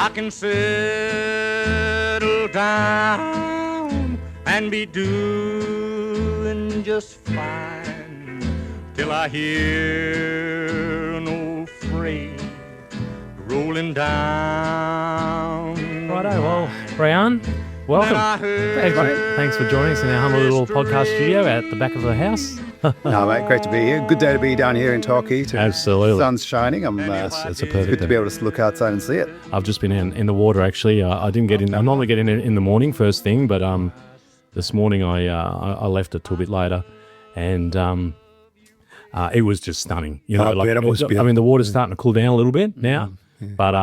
I can settle down and be doing just fine till I hear an old freight rolling down. Righto, well, Reyan, welcome. Thanks for joining us in our humble little podcast studio at the back of the house. No, mate, great to be here. Good day to be down here in Torquay. Absolutely. The sun's shining. It's a perfect good to be able to look outside and see it. I've just been in the water, actually. I didn't get in. I normally get in the morning, first thing, but this morning I left it till a bit later, and it was just stunning. You know, I mean, the water's starting to cool down a little bit now. But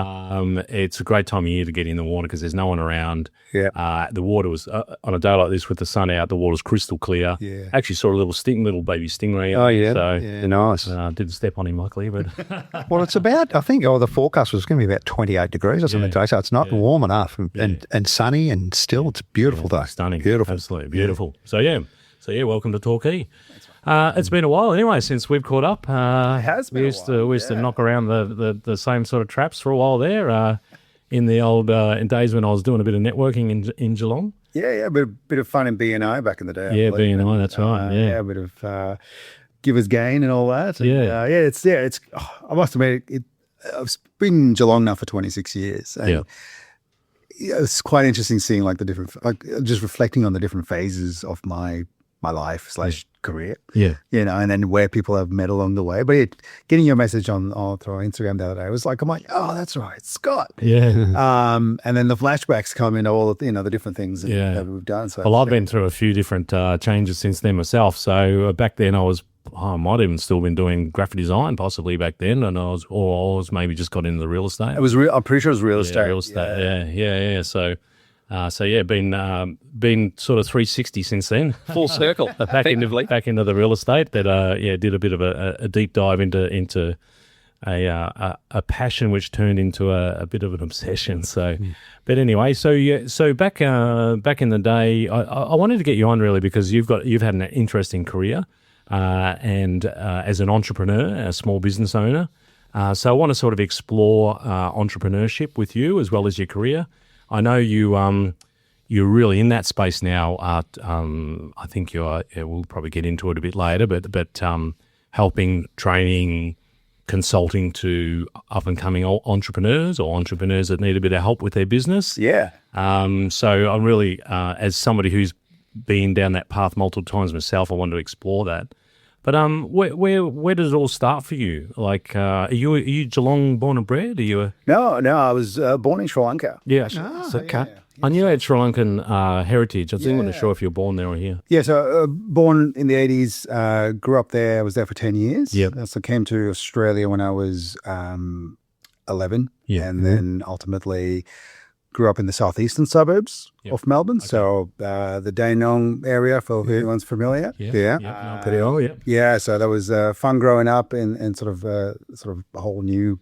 it's a great time of year to get in the water because there's no one around. Yeah. The water was, on a day like this with the sun out, the water's crystal clear. Yeah. Actually saw a little baby stingray. Oh, yeah. So, nice. Didn't step on him, luckily. But well, it's about, I think, the forecast was going to be about 28 degrees or something today, so it's not warm enough and sunny and still, it's a beautiful day. Stunning. Beautiful. Absolutely beautiful. Yeah. So, welcome to Torquay. It's been a while anyway since we've caught up. It has been we used to knock around the same sort of traps for a while there in the old in days when I was doing a bit of networking in Geelong. Yeah, a bit of fun in BNI back in the day. Yeah, BNI, that's right. A bit of Givers Gain and all that. And, it's. I must admit, I've been in Geelong now for 26 years. And it's quite interesting seeing like the different, just reflecting on the different phases of my life / career. Yeah. You know, and then where people have met along the way. But getting your message on through Instagram the other day, it was like, I'm like, oh, that's right, Scott. Yeah. And then the flashbacks come in all of, the different things that we've done. So well, I've been through a few different changes since then myself. So back then I might even still been doing graphic design possibly back then, and I was maybe just got into the real estate. It was I'm pretty sure it was real estate. Real estate. Yeah. So been sort of 360 since then, full circle, back into the real estate. That did a bit of a deep dive into a passion which turned into a bit of an obsession. So, but anyway, so back in the day, I wanted to get you on really because you've had an interesting career, and as an entrepreneur, a small business owner. So I want to sort of explore entrepreneurship with you as well as your career. I know you're really in that space now. I think we'll probably get into it a bit later, but helping, training, consulting to up and coming entrepreneurs or entrepreneurs that need a bit of help with their business. Yeah. So I'm really, as somebody who's been down that path multiple times myself, I want to explore that. But where does it all start for you? Like, are you Geelong born and bred? Are you No, I was born in Sri Lanka. Yeah, I knew I had Sri Lankan heritage. I wasn't sure if you were born there or here. Yeah, so born in the 80s, grew up there. I was there for 10 years. Yep. So came to Australia when I was 11, and then ultimately grew up in the southeastern suburbs of Melbourne. Okay. So the Dandenong area, for anyone's familiar. Pretty old, yeah. Yeah, so that was fun growing up in sort of a whole new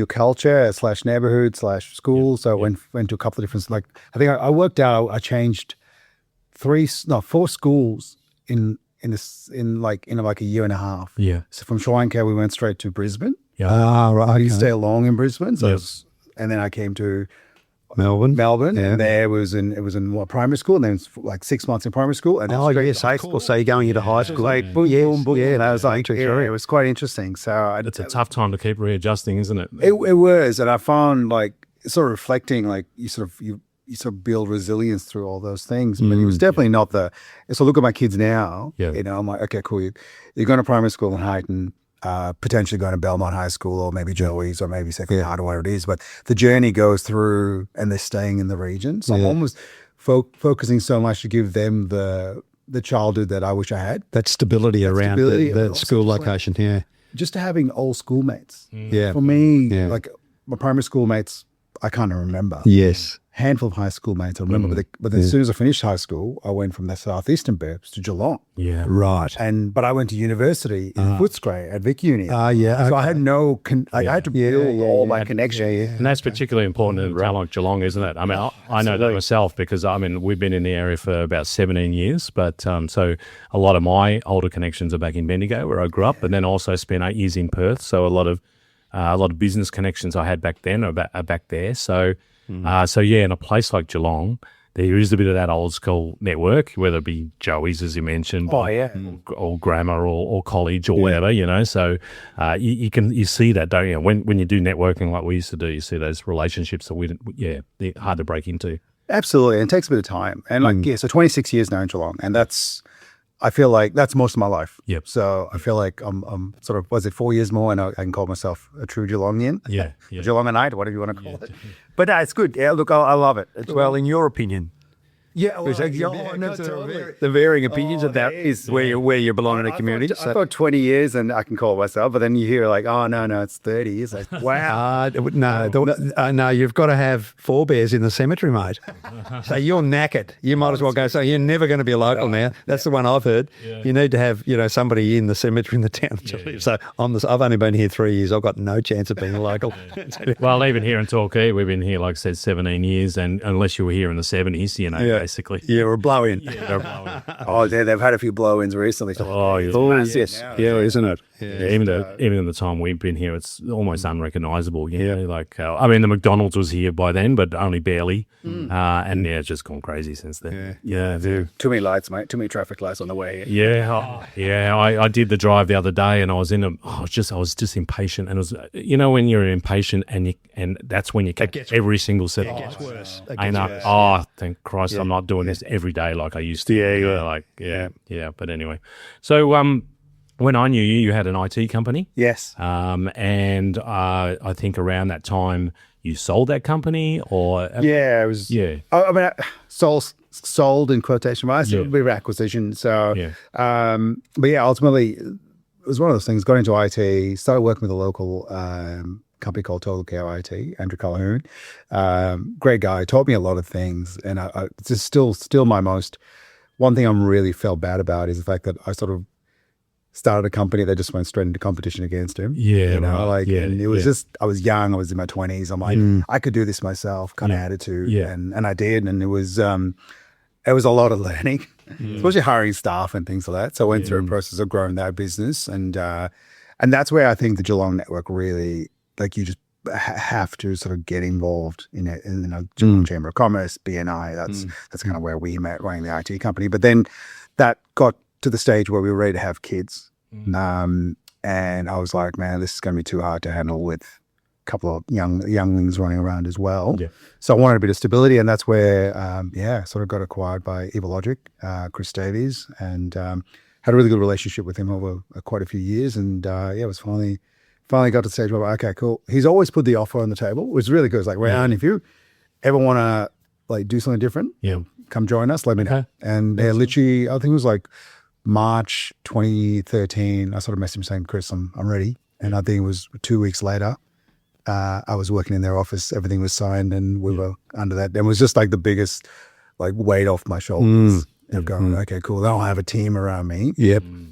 culture / neighborhood / school. So went to a couple of different, like I think I worked out, I changed 4 schools in like a year and a half. Yeah. So from Sri Lanka we went straight to Brisbane. Yeah. Right. I didn't stay long in Brisbane. So and then I came to Melbourne, and there it was in primary school, and then it was like 6 months in primary school, and high school. So you're going into high school, boom, and I was like, it was quite interesting. So it's a tough time to keep readjusting, isn't it? It was, and I found like sort of reflecting, like you sort of build resilience through all those things. But it was definitely not the. So look at my kids now. Yeah. I'm like, okay, cool. You're going to primary school in Highton. Potentially going to Belmont High School or maybe Joey's or maybe Second Hard or whatever it is. But the journey goes through and they're staying in the region. So I'm almost focusing so much to give them the childhood that I wish I had. That stability around the school location, Just having old schoolmates. Yeah. For me, like my primary schoolmates, I kind of remember. Yes. Handful of high school mates I remember, but then as soon as I finished high school, I went from the southeastern burbs to Geelong. Yeah, right. But I went to university in Footscray at Vic Uni. So I had no, I had to build all my connections. And that's particularly important in a town like Geelong, isn't it? I mean, I know that myself because we've been in the area for about 17 years, but so a lot of my older connections are back in Bendigo where I grew up, and then also spent 8 years in Perth. So a lot of A lot of business connections I had back then are back there. So, so yeah, in a place like Geelong, there is a bit of that old school network, whether it be Joey's, as you mentioned, or grammar or college or whatever, you know. So you see that, don't you? When you do networking like we used to do, you see those relationships that they're hard to break into. Absolutely, and it takes a bit of time. And so 26 years now in Geelong, and I feel like that's most of my life. Yep. So I feel like I'm sort of, was it 4 years more, and I can call myself a true Geelongian? Yeah. Geelongite, whatever you want to call it. But it's good. Yeah, look, I love it. Well, in your opinion, the varying opinions about where you belong in a community. I thought 20 years and I can call myself, but then you hear like, oh, no, it's 30. It's like, wow. No, you've got to have forebears in the cemetery, mate. So you're knackered. You might as well go, so you're never going to be a local now. That's the one I've heard. Yeah. You need to have, somebody in the cemetery in the town to live. So I've only been here 3 years. I've got no chance of being a local. Well, even here in Torquay, we've been here, like I said, 17 years, and unless you were here in the 70s, basically. Yeah, or blow-in. They've had a few blow-ins recently. Yes. Yeah, isn't it? Yeah, even in the time we've been here, it's almost unrecognisable. Like the McDonald's was here by then, but only barely, and it's just gone crazy since then. Yeah, dude. Too many lights, mate. Too many traffic lights on the way here. I did the drive the other day, and I was I was just impatient, and it was when you're impatient, and that's when you catch every single set. It gets worse. Thank Christ, I'm not doing this every day like I used to. But anyway, so when I knew you, you had an IT company. Yes. And I think around that time you sold that company, or it was. Yeah. I mean, sold in quotation marks. A bit of acquisition. So, but ultimately, it was one of those things. Got into IT, started working with a local company called Total Care IT, Andrew Calhoun. Great guy, taught me a lot of things, and it's just still my most. One thing I'm really felt bad about is the fact that I sort of started a company that just went straight into competition against him. And it was just, I was young, I was in my 20s. I'm like, I could do this myself, kind of attitude. And I did. And it was a lot of learning, especially hiring staff and things like that. So I went through a process of growing that business. And that's where I think the Geelong network really, like, you just have to sort of get involved in it, in the Geelong Chamber of Commerce, BNI. That's kind of where we met running the IT company. But then that got to the stage where we were ready to have kids. And I was like, man, this is going to be too hard to handle with a couple of younglings running around as well. Yeah. So I wanted a bit of stability, and that's where, sort of got acquired by Evologic, Chris Davies, and had a really good relationship with him over quite a few years. And it was finally got to the stage where, okay, cool. He's always put the offer on the table, which is really good. It's like, Reyan, if you ever want to like do something different, come join us, let me know. And literally, I think it was like March 2013, I sort of messaged him saying, Chris, I'm ready. And I think it was 2 weeks later, I was working in their office, everything was signed, and we were under that. And it was just like the biggest like weight off my shoulders of going, okay, cool, I don't have a team around me.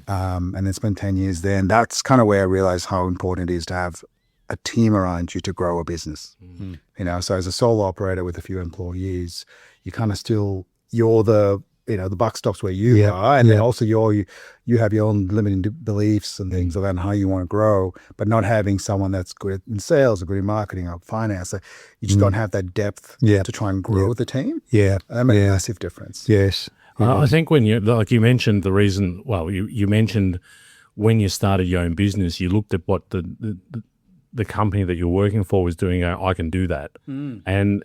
And then spent 10 years there. And that's kind of where I realized how important it is to have a team around you to grow a business. So as a solo operator with a few employees, you kind of still, you're the buck stops where you are, and then also you have your own limiting beliefs and things about how you want to grow, but not having someone that's good in sales or good in marketing or finance, you just don't have that depth to try and grow the team. That makes a massive difference. Yes. I think when you mentioned the reason, you mentioned when you started your own business, you looked at what the company that you're working for was doing. I can do that, and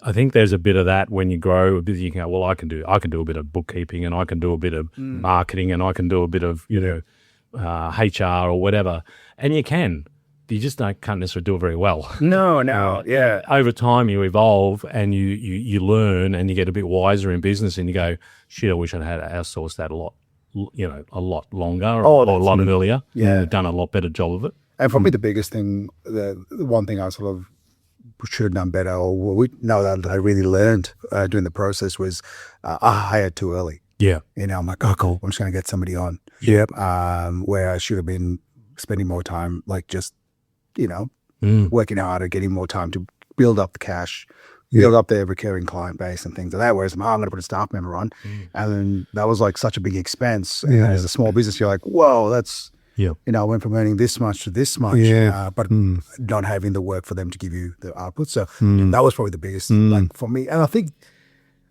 I think there's a bit of that when you grow. You can go, well, I can do a bit of bookkeeping, and I can do a bit of marketing, and I can do a bit of HR or whatever, and you can. You just can't necessarily do it very well. No. Over time, you evolve and you learn, and you get a bit wiser in business, and you go, shit, I wish I'd had outsourced that a lot longer or a lot earlier. Done a lot better job of it. And for me, the biggest thing, the one thing I sort of should have done better, or we know that I really learned during the process, was I hired too early. I'm like, oh, cool, I'm just going to get somebody on. Where I should have been spending more time, like just, working harder, getting more time to build up the cash, build up their recurring client base and things like that. Whereas I'm going to put a staff member on. And then that was like such a big expense. And as a small business, you're like, whoa, that's Yeah. I went from earning this much to this much, but not having the work for them to give you the output. So that was probably the biggest, like for me. And I think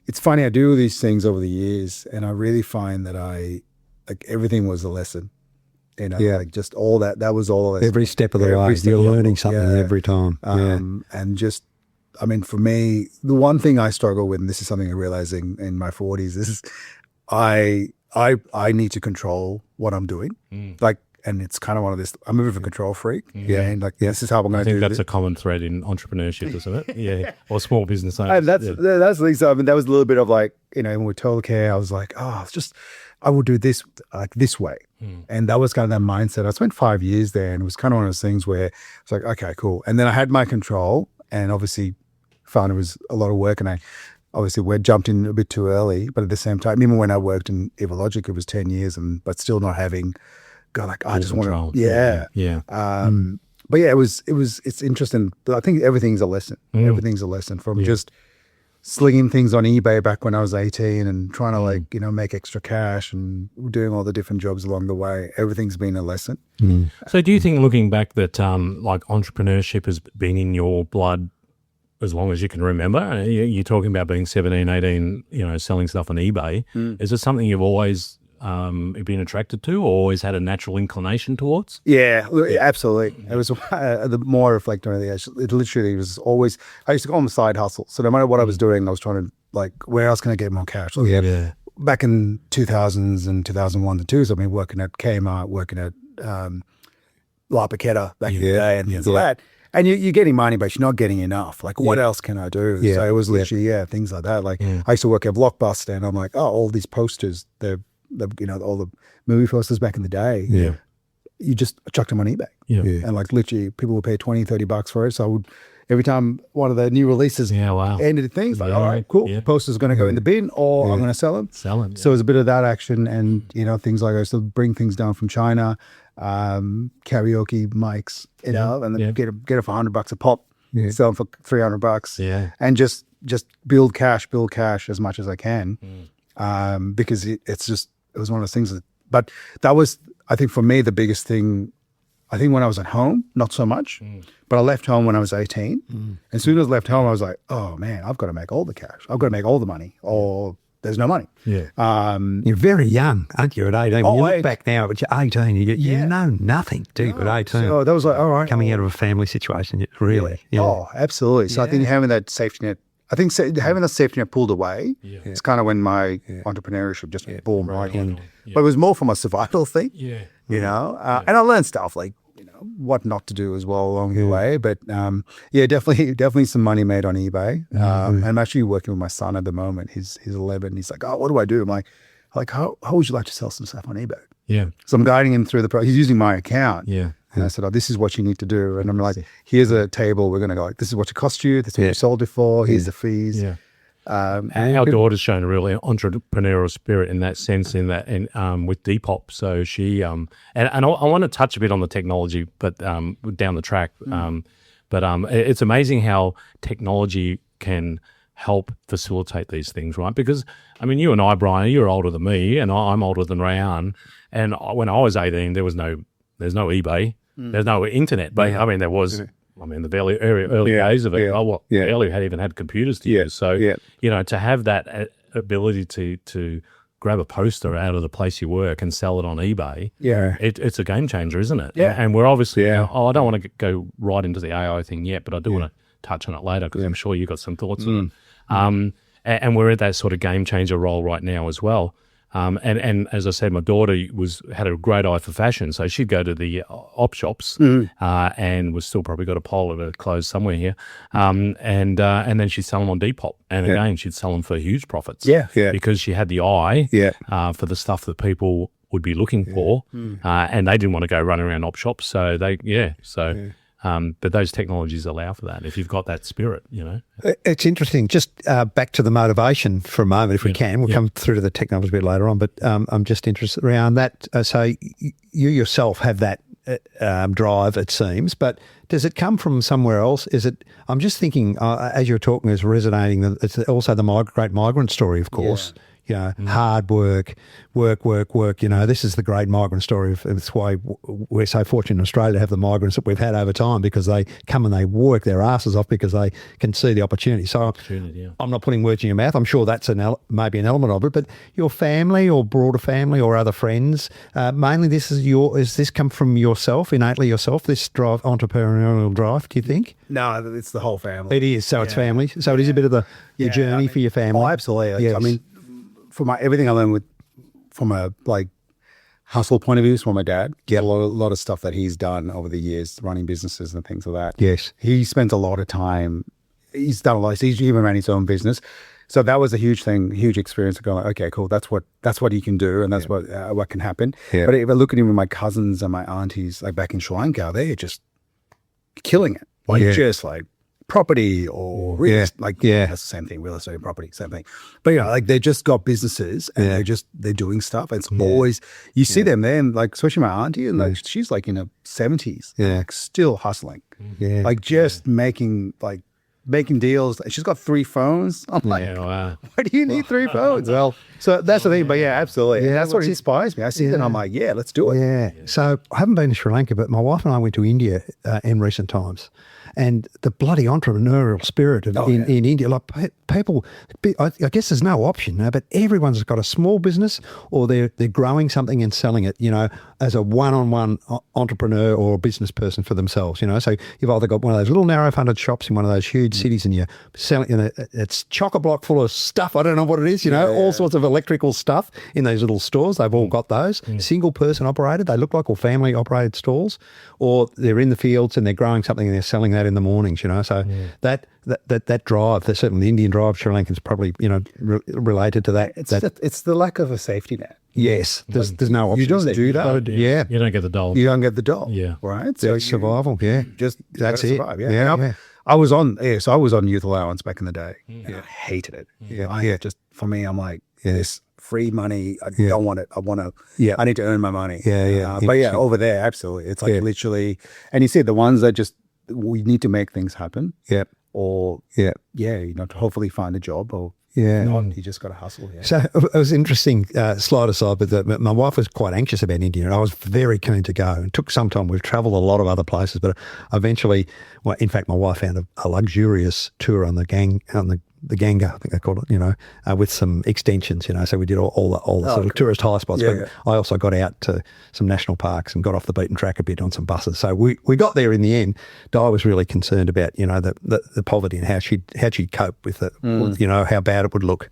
it's funny, I do these things over the years and I really find that like everything was a lesson. Like just all that was all a lesson. Every step of the way, you're learning something every time. And just, I mean, for me, the one thing I struggle with, and this is something I'm realizing in my 40s, is I need to control what I'm doing. Like, and it's kind of one of this, I'm a bit of a control freak. And like, this is how I'm going to do it. I think that's a common thread in entrepreneurship, isn't it? Yeah. Or small business owners. And that's the thing. So, I mean, that was a little bit of like, when with total care, I was like, I will do this like this way. And that was kind of that mindset. I spent 5 years there and it was kind of one of those things where it's like, okay, cool. And then I had my control and obviously found it was a lot of work and I obviously jumped in a bit too early, but at the same time, even when I worked in Evologic, it was 10 years but still not having I just want to, but yeah, it's interesting. But I think everything's a lesson. Everything's a lesson from just slinging things on eBay back when I was 18 and trying to make extra cash and doing all the different jobs along the way. Everything's been a lesson. So do you think, looking back, that like entrepreneurship has been in your blood as long as you can remember? You're talking about being 17, 18, selling stuff on eBay. Is it something you've always been attracted to or always had a natural inclination towards? Yeah, absolutely. It was the more I reflect on it literally was always, I used to call them side hustles. So no matter what I was doing, I was trying to where else can I get more cash? Back in 2000s and 2001 to 2, so I've been working at Kmart, working at La Paqueta back in the day and things like that. And you're getting money, but you're not getting enough. Like, what else can I do? So it was literally, things like that. Like, I used to work at Blockbuster and I'm like, all these posters, they're all the movie posters back in the day. You just chucked them on eBay. And like literally people would pay $20-$30 for it. So I would, every time one of the new releases ended things, like, all right, cool, posters are going to go in the bin or I'm going to sell them. So it was a bit of that action and, things like I used to bring things down from China, karaoke mics, and then get it for $100 a pop, sell them for $300 and just build cash as much as I can. Because it was one of those things but that was, I think for me, the biggest thing, I think when I was at home, not so much, but I left home when I was 18. And as soon as I left home, I was like, oh man, I've got to make all the cash. I've got to make all the money or there's no money. You're very young, aren't you, at 18? When you look back now, but you're 18, you know nothing, do you, at 18? So that was like, all right. Coming out of a family situation, really. Oh, absolutely. So I think having that safety net, having that safety net pulled away, it's kind of when my entrepreneurship just boom right in. But it was more from a survival thing, and I learned stuff like, what not to do as well along the way. But definitely some money made on eBay. I'm actually working with my son at the moment. He's 11. He's like, oh, what do I do? I'm like, how would you like to sell some stuff on eBay? So I'm guiding him through the process. He's using my account. And I said, this is what you need to do. And I'm like, here's a table. We're going to go, this is what it cost you. This is what you sold it for. Here's the fees. Our daughter's shown a really entrepreneurial spirit in that sense, with Depop. So she, and I want to touch a bit on the technology, but down the track. But it's amazing how technology can help facilitate these things, right? Because, I mean, you and I, Brian, you're older than me, and I'm older than Reyan. And when I was 18, there's no eBay. There's no internet. But I mean, there was. I mean, the very early days of it. Barely had even had computers to use. So to have that ability to grab a poster out of the place you work and sell it on eBay. It's a game changer, isn't it? And we're obviously. I don't want to go right into the AI thing yet, but I do want to touch on it later because I'm sure you got some thoughts on it. And we're at that sort of game changer role right now as well. And as I said, my daughter had a great eye for fashion, so she'd go to the op shops and was still probably got a pile of her clothes somewhere here, and then she'd sell them on Depop, and again she'd sell them for huge profits, because she had the eye for the stuff that people would be looking for, and they didn't want to go run around op shops, so but those technologies allow for that if you've got that spirit, It's interesting. Just back to the motivation for a moment, if we can. We'll come through to the technology a bit later on, but I'm just interested around that. So you yourself have that drive, it seems, but does it come from somewhere else? I'm just thinking, as you're talking, is resonating, it's also the great migrant story, of course. You know, hard work. You know, this is the great migrant story. It's why we're so fortunate in Australia to have the migrants that we've had over time, because they come and they work their asses off because they can see the opportunity. So I'm not putting words in your mouth. I'm sure that's maybe an element of it. But your family or broader family or other friends, mainly has this come from yourself, innately yourself, this drive, entrepreneurial drive, do you think? No, it's the whole family. It is. So it's family. So it is a bit of the journey for your family. Oh, absolutely. Yes. I mean, for everything I learned from a household point of view, from my dad. Yeah. A lot of stuff that he's done over the years, running businesses and things like that. Yes. He spends a lot of time. He's done a lot. He's even ran his own business. So that was a huge thing, huge experience of going, okay, cool. That's what he can do, and that's what can happen. Yeah. But if I look at even my cousins and my aunties, like back in Sri Lanka, they're just killing it. Just like property or real estate, that's the same thing, real estate and property, same thing. But like they just got businesses and they're doing stuff. And it's always, you see them there, and like, especially my auntie, and like, she's like in her 70s, like still hustling, like just making deals. She's got 3 phones. I'm like, why do you need 3 phones? Well, so that's the thing. But absolutely. Yeah, that's what inspires me. I see that and I'm like, let's do it. Yeah. So I haven't been to Sri Lanka, but my wife and I went to India in recent times. And the bloody entrepreneurial spirit in India, like people, I guess there's no option now, but everyone's got a small business or they're growing something and selling it, you know, as a one-on-one entrepreneur or business person for themselves, you know. So you've either got one of those little narrow-funded shops in one of those huge cities and you're selling, you know, it's chock-a-block full of stuff. I don't know what it is, you know, all sorts of electrical stuff in those little stores. They've all got those. Single person operated, they look like, or family operated stalls, or they're in the fields and they're growing something and they're selling that in the mornings, you know. So that drive, certainly the Indian drive, Sri Lankan's probably, you know, related to that. It's the lack of a safety net. Yes, there's no option. You don't do that. You don't get the dole. You don't get the dole. Yeah. Right? So survival, Just that's it. Survive, I was on youth allowance back in the day. And I hated it. Just for me, I'm like, this free money, I don't want it. I need to earn my money. But over there, absolutely. It's like literally, and you see the ones that just, we need to make things happen. Or you know, to hopefully find a job, or not, you just got to hustle. So it was interesting, slide aside, but my wife was quite anxious about India and I was very keen to go. It took some time. We've travelled a lot of other places, but eventually, in fact, my wife found a luxurious tour on the Ganga, I think they called it, you know, with some extensions, you know. So we did all the sort of tourist high spots. But I also got out to some national parks and got off the beaten track a bit on some buses. So we got there in the end. Di was really concerned about, you know, the poverty and how she'd cope with it, you know, how bad it would look.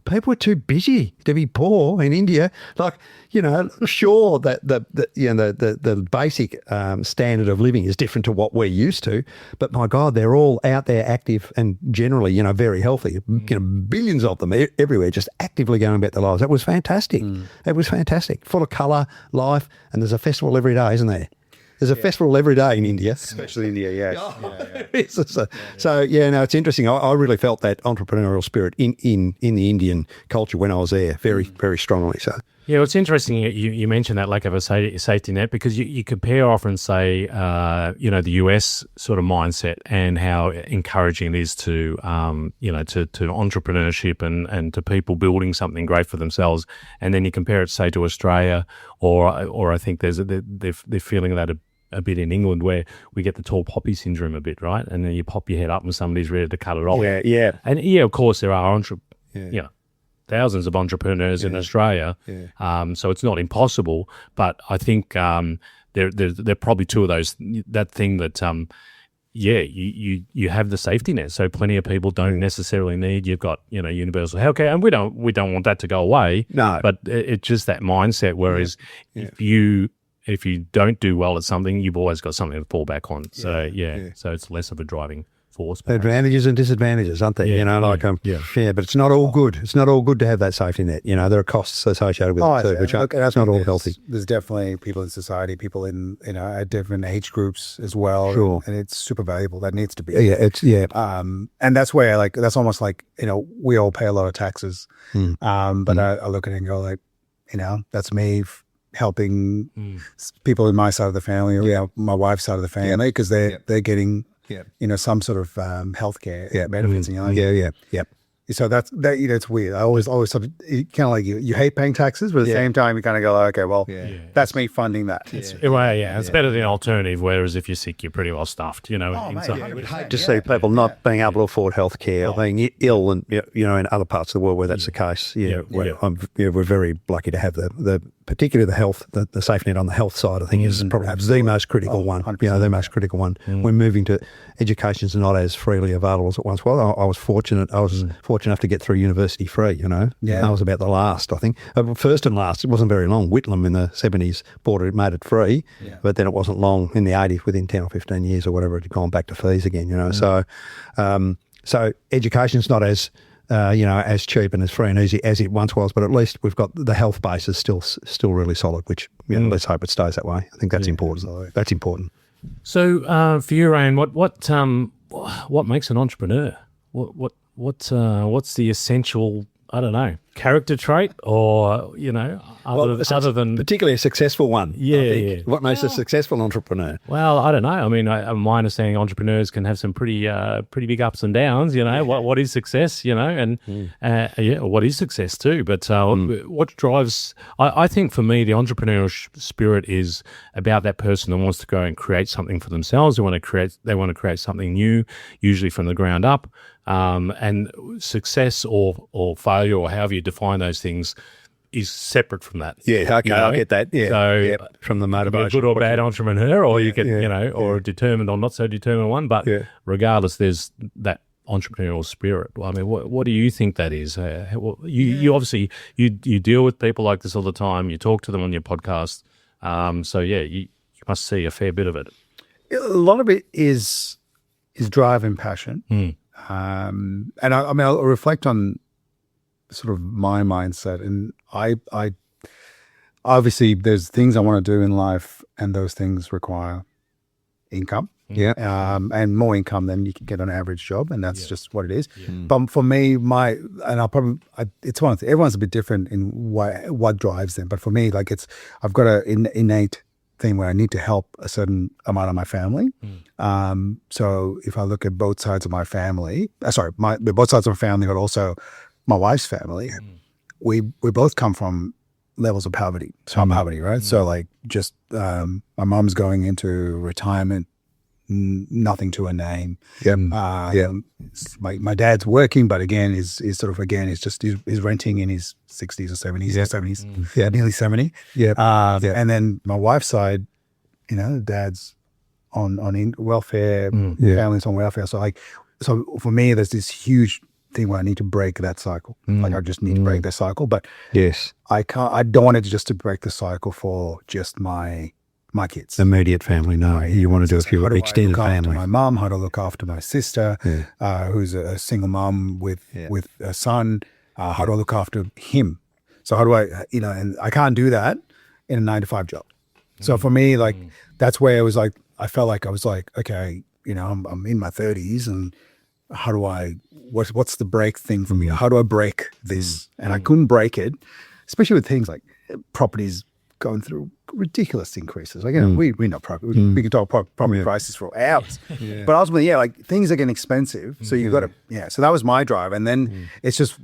People were too busy to be poor in India. Like, you know, sure that the basic standard of living is different to what we're used to, but my God, they're all out there active and generally, you know, very healthy. You know, billions of them everywhere, just actively going about their lives. That was fantastic. It was fantastic, full of colour, life, and there's a festival every day, isn't there? There's a festival every day in India. Especially India, yes. So, it's interesting. I really felt that entrepreneurial spirit in the Indian culture when I was there very, very strongly. So. Yeah, well, it's interesting you mentioned that lack of a safety net, because you compare often, say, you know, the US sort of mindset and how encouraging it is to, you know, to entrepreneurship and to people building something great for themselves. And then you compare it, say, to Australia, or I think they're feeling that a bit in England, where we get the tall poppy syndrome a bit, right? And then you pop your head up and somebody's ready to cut it off. And of course there are thousands of entrepreneurs in Australia, so it's not impossible. But I think they're probably two of those. That thing that you have the safety net, so plenty of people don't necessarily need. You've got, you know, universal healthcare, and we don't want that to go away. No, but it's just that mindset. Whereas if you don't do well at something, you've always got something to fall back on. So so it's less of a driving force. Advantages and disadvantages, aren't they? You know, but it's not all good. It's not all good to have that safety net. You know, there are costs associated with it too, which that's not all healthy. There's definitely people in society, people in, you know, at different age groups as well. Sure. And it's super valuable. That needs to be. And that's where, that's almost like, you know, we all pay a lot of taxes. But I look at it and go, like, you know, that's me helping people in my side of the family, or my wife's side of the family, because they're getting you know, some sort of healthcare benefits. So that's that. It's weird. I always sort of kind of like you hate paying taxes, but at the same time you kind of go, okay, well, that's me funding that. It's better than an alternative. Whereas if you're sick, you're pretty well stuffed. You know, I would hate to see people not being able to afford healthcare, or being ill, and in other parts of the world where that's the case. We're very lucky to have the particularly the health, the safety net on the health side. I think is probably the most critical one. 100%. The most critical one. We're moving to education's not as freely available as it once was. I was fortunate. I was fortunate enough to get through university free. I was about the last. I think first and last. It wasn't very long. Whitlam in the 70s made it free, but then it wasn't long in the 80s. Within 10 or 15 years or whatever, it had gone back to fees again. So education's not as as cheap and as free and easy as it once was, but at least we've got the health base is still really solid, which let's hope it stays that way. I think that's important. That's important. So for you, Reyan, what makes an entrepreneur? What's the essential, I don't know, character trait, or other than particularly a successful one? Yeah. What makes a successful entrepreneur? Well, I don't know. I mean, my understanding, entrepreneurs can have some pretty big ups and downs. What is success? And what is success too? But what drives? I think for me, the entrepreneurial spirit is about that person that wants to go and create something for themselves. They want to create something new, usually from the ground up. And success or failure, or however you define those things, is separate from that. Yeah, okay, I get that. Yeah, so from the motivation, a good or bad entrepreneur, or you get or a determined or not so determined one. But regardless, there's that entrepreneurial spirit. I mean, what do you think that is? You obviously you deal with people like this all the time. You talk to them on your podcast. You must see a fair bit of it. A lot of it is drive and passion. And I'll reflect on sort of my mindset, and I obviously there's things I want to do in life, and those things require income, and more income than you can get on an average job, and that's just what it is. But for me, it's one thing. Everyone's a bit different in what drives them, but for me, like I've got an innate thing where I need to help a certain amount of my family. So if I look at both sides of my family, both sides of my family, but also my wife's family, we both come from levels of poverty, right? So like just my mom's going into retirement, nothing to her name. My dad's working, but again is he's renting in his 60s or 70s, nearly 70. And then my wife's side, dad's on welfare, family's on welfare. So for me, there's this huge thing where I need to break that cycle. Like I just need to break that cycle, but I don't want it just to break the cycle for just my kids. Immediate family, no. You want to do it for your extended family. My mom, how to look after my sister, who's a single mom with a son, how do I look after him? So how do I, and I can't do that in a 9-to-5 job. So for me, like, that's where it was like, I felt like I was like, okay, I'm in my 30s, and how do I, what's the break thing for me? How do I break this? And I couldn't break it, especially with things like properties going through ridiculous increases. Like, we know property, we can talk property prices for hours. But ultimately, like, things are getting expensive. So you've got to, so that was my drive. And then it's just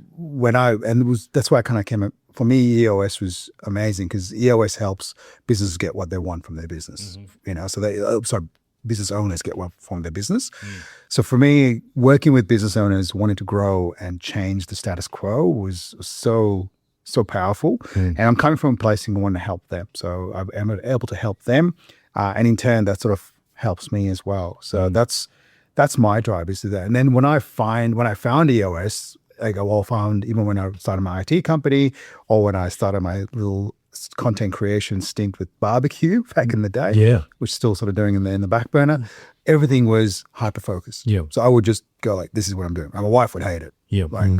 that's why I kind of came up, for me, EOS was amazing, because EOS helps businesses get what they want from their business, so business owners get what from their business. So for me, working with business owners wanting to grow and change the status quo was so powerful. And I'm coming from a place where I want to help them. So I'm able to help them. And in turn, that sort of helps me as well. So that's my drive, is to that. And then when I found EOS, like I found, even when I started my IT company, or when I started my little content creation stint with barbecue back in the day, which still sort of doing in the back burner, everything was hyper-focused. So I would just go like, this is what I'm doing. And my wife would hate it.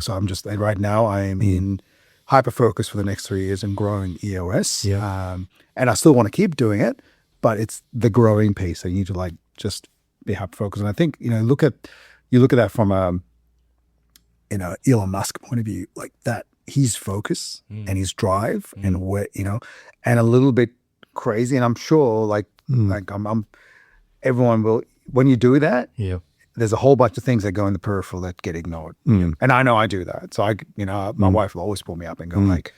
So I'm just, right now I am in hyper-focus for the next 3 years and growing EOS. And I still want to keep doing it, but it's the growing piece. So you need to like just be hyper-focused. And I think, you look at that from Elon Musk point of view, like that, his focus and his drive and where, and a little bit crazy. And I'm sure like I'm everyone will, when you do that, there's a whole bunch of things that go in the peripheral that get ignored. And I know I do that. So my wife will always pull me up and go like,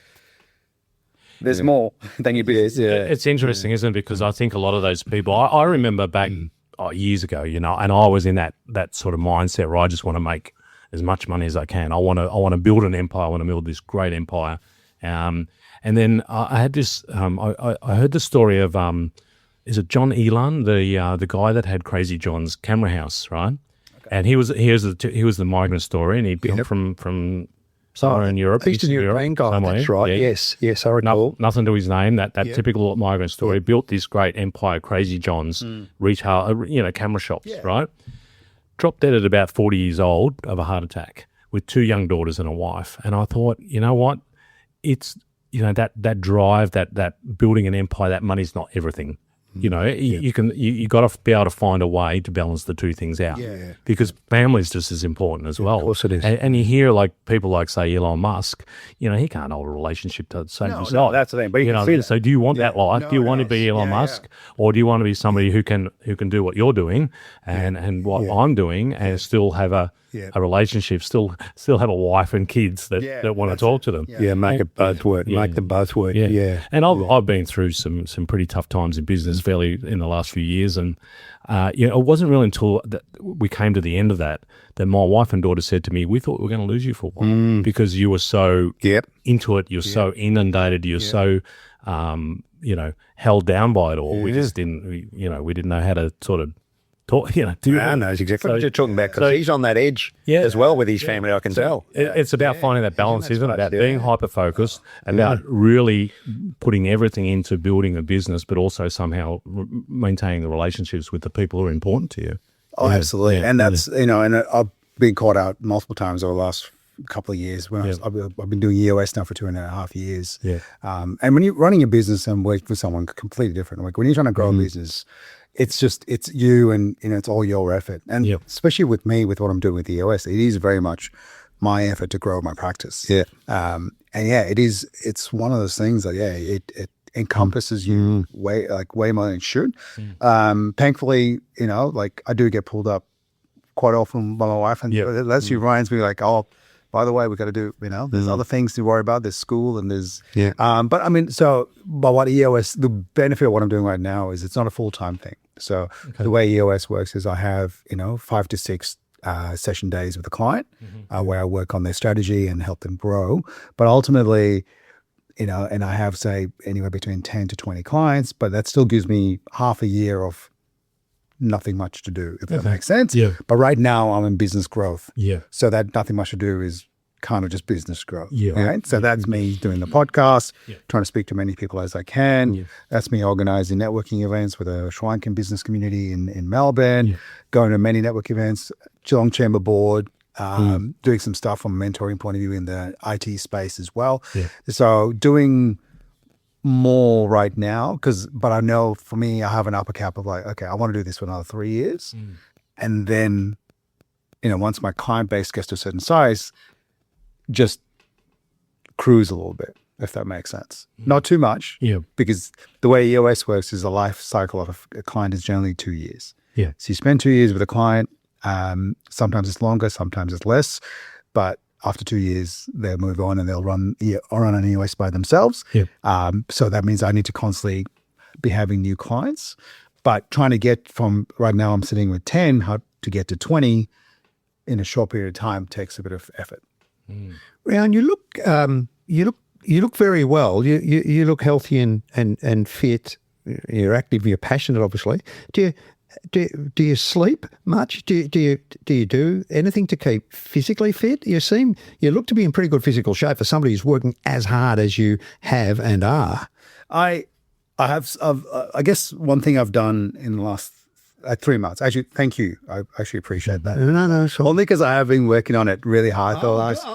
there's more than your business. It's interesting, isn't it? Because I think a lot of those people, I remember back years ago, and I was in that sort of mindset where I just want to make as much money as I can. I want to build an empire. I want to build this great empire. And then I had this, I heard the story of, is it John Elan, the guy that had Crazy John's camera house, right? Okay. And he was the migrant story, and he built from somewhere in Europe, Eastern European guy. That's right. Yeah. Yes, I recall. Nothing to his name. That typical migrant story. Built this great empire, Crazy John's retail, camera shops, right? Dropped dead at about 40 years old of a heart attack with 2 young daughters and a wife. And I thought, you know what? It's that drive, that building an empire. That money's not everything. You got to be able to find a way to balance the two things out. Because family is just as important as well. Of course it is. And you hear like people like say Elon Musk, he can't hold a relationship to the same himself. No, that's the thing. But you can see that. So do you want that life? Do you want to be Elon Musk, or do you want to be somebody who can do what you're doing and what I'm doing, and still have a relationship, still have a wife and kids that want to talk to them? Make it both work. Make them both work. And I've been through some pretty tough times in business fairly in the last few years, and it wasn't really until that we came to the end of that my wife and daughter said to me, we thought we were going to lose you for a while because you were so into it, you're so inundated, you're so held down by it all. We just didn't we didn't know how to sort of talk, do I know exactly what you're talking about, because he's on that edge as well with his family, I can tell. It's about finding that balance, isn't it? About being hyper-focused, about really putting everything into building a business, but also somehow maintaining the relationships with the people who are important to you. Oh, absolutely. And that's, and I've been caught out multiple times over the last couple of years. I've been doing EOS now for 2.5 years. And when you're running a business and working for someone completely different, like when you're trying to grow a business, it's you and it's all your effort. And especially with me, with what I'm doing with EOS, it is very much my effort to grow my practice. And it's one of those things that it encompasses you way more than it should. Thankfully, like I do get pulled up quite often by my wife, and that's she reminds me like, oh, by the way, we got to do, there's other things to worry about. There's school and there's, but I mean, but what EOS, the benefit of what I'm doing right now is it's not a full-time thing. So the way EOS works is I have, 5 to 6 session days with a client where I work on their strategy and help them grow. But ultimately, and I have, say, anywhere between 10 to 20 clients, but that still gives me half a year of nothing much to do, if that makes sense. But right now I'm in business growth. So that nothing much to do is kind of just business growth. Right? So that's me doing the podcast, trying to speak to many people as I can. That's me organizing networking events with a Sri Lankan business community in Melbourne, going to many network events, Geelong Chamber Board, doing some stuff from a mentoring point of view in the IT space as well. So doing more right now, but I know for me, I have an upper cap of like, okay, I want to do this for another 3 years. And then, once my client base gets to a certain size, just cruise a little bit, if that makes sense. Not too much, because the way EOS works is the life cycle of a client is generally 2 years. So you spend 2 years with a client. Sometimes it's longer, sometimes it's less, but after 2 years, they'll move on and they'll run an EOS by themselves. So that means I need to constantly be having new clients. But trying to get from right now, I'm sitting with 10, how to get to 20 in a short period of time takes a bit of effort. Reyan, you look very well. You look healthy and fit. You're active. You're passionate, obviously. Do you sleep much? Do you do anything to keep physically fit? You look to be in pretty good physical shape for somebody who's working as hard as you have and are. I guess one thing I've done in the last 3 months. Actually, thank you. I actually appreciate that. No, sure. Only because I have been working on it really hard for the last.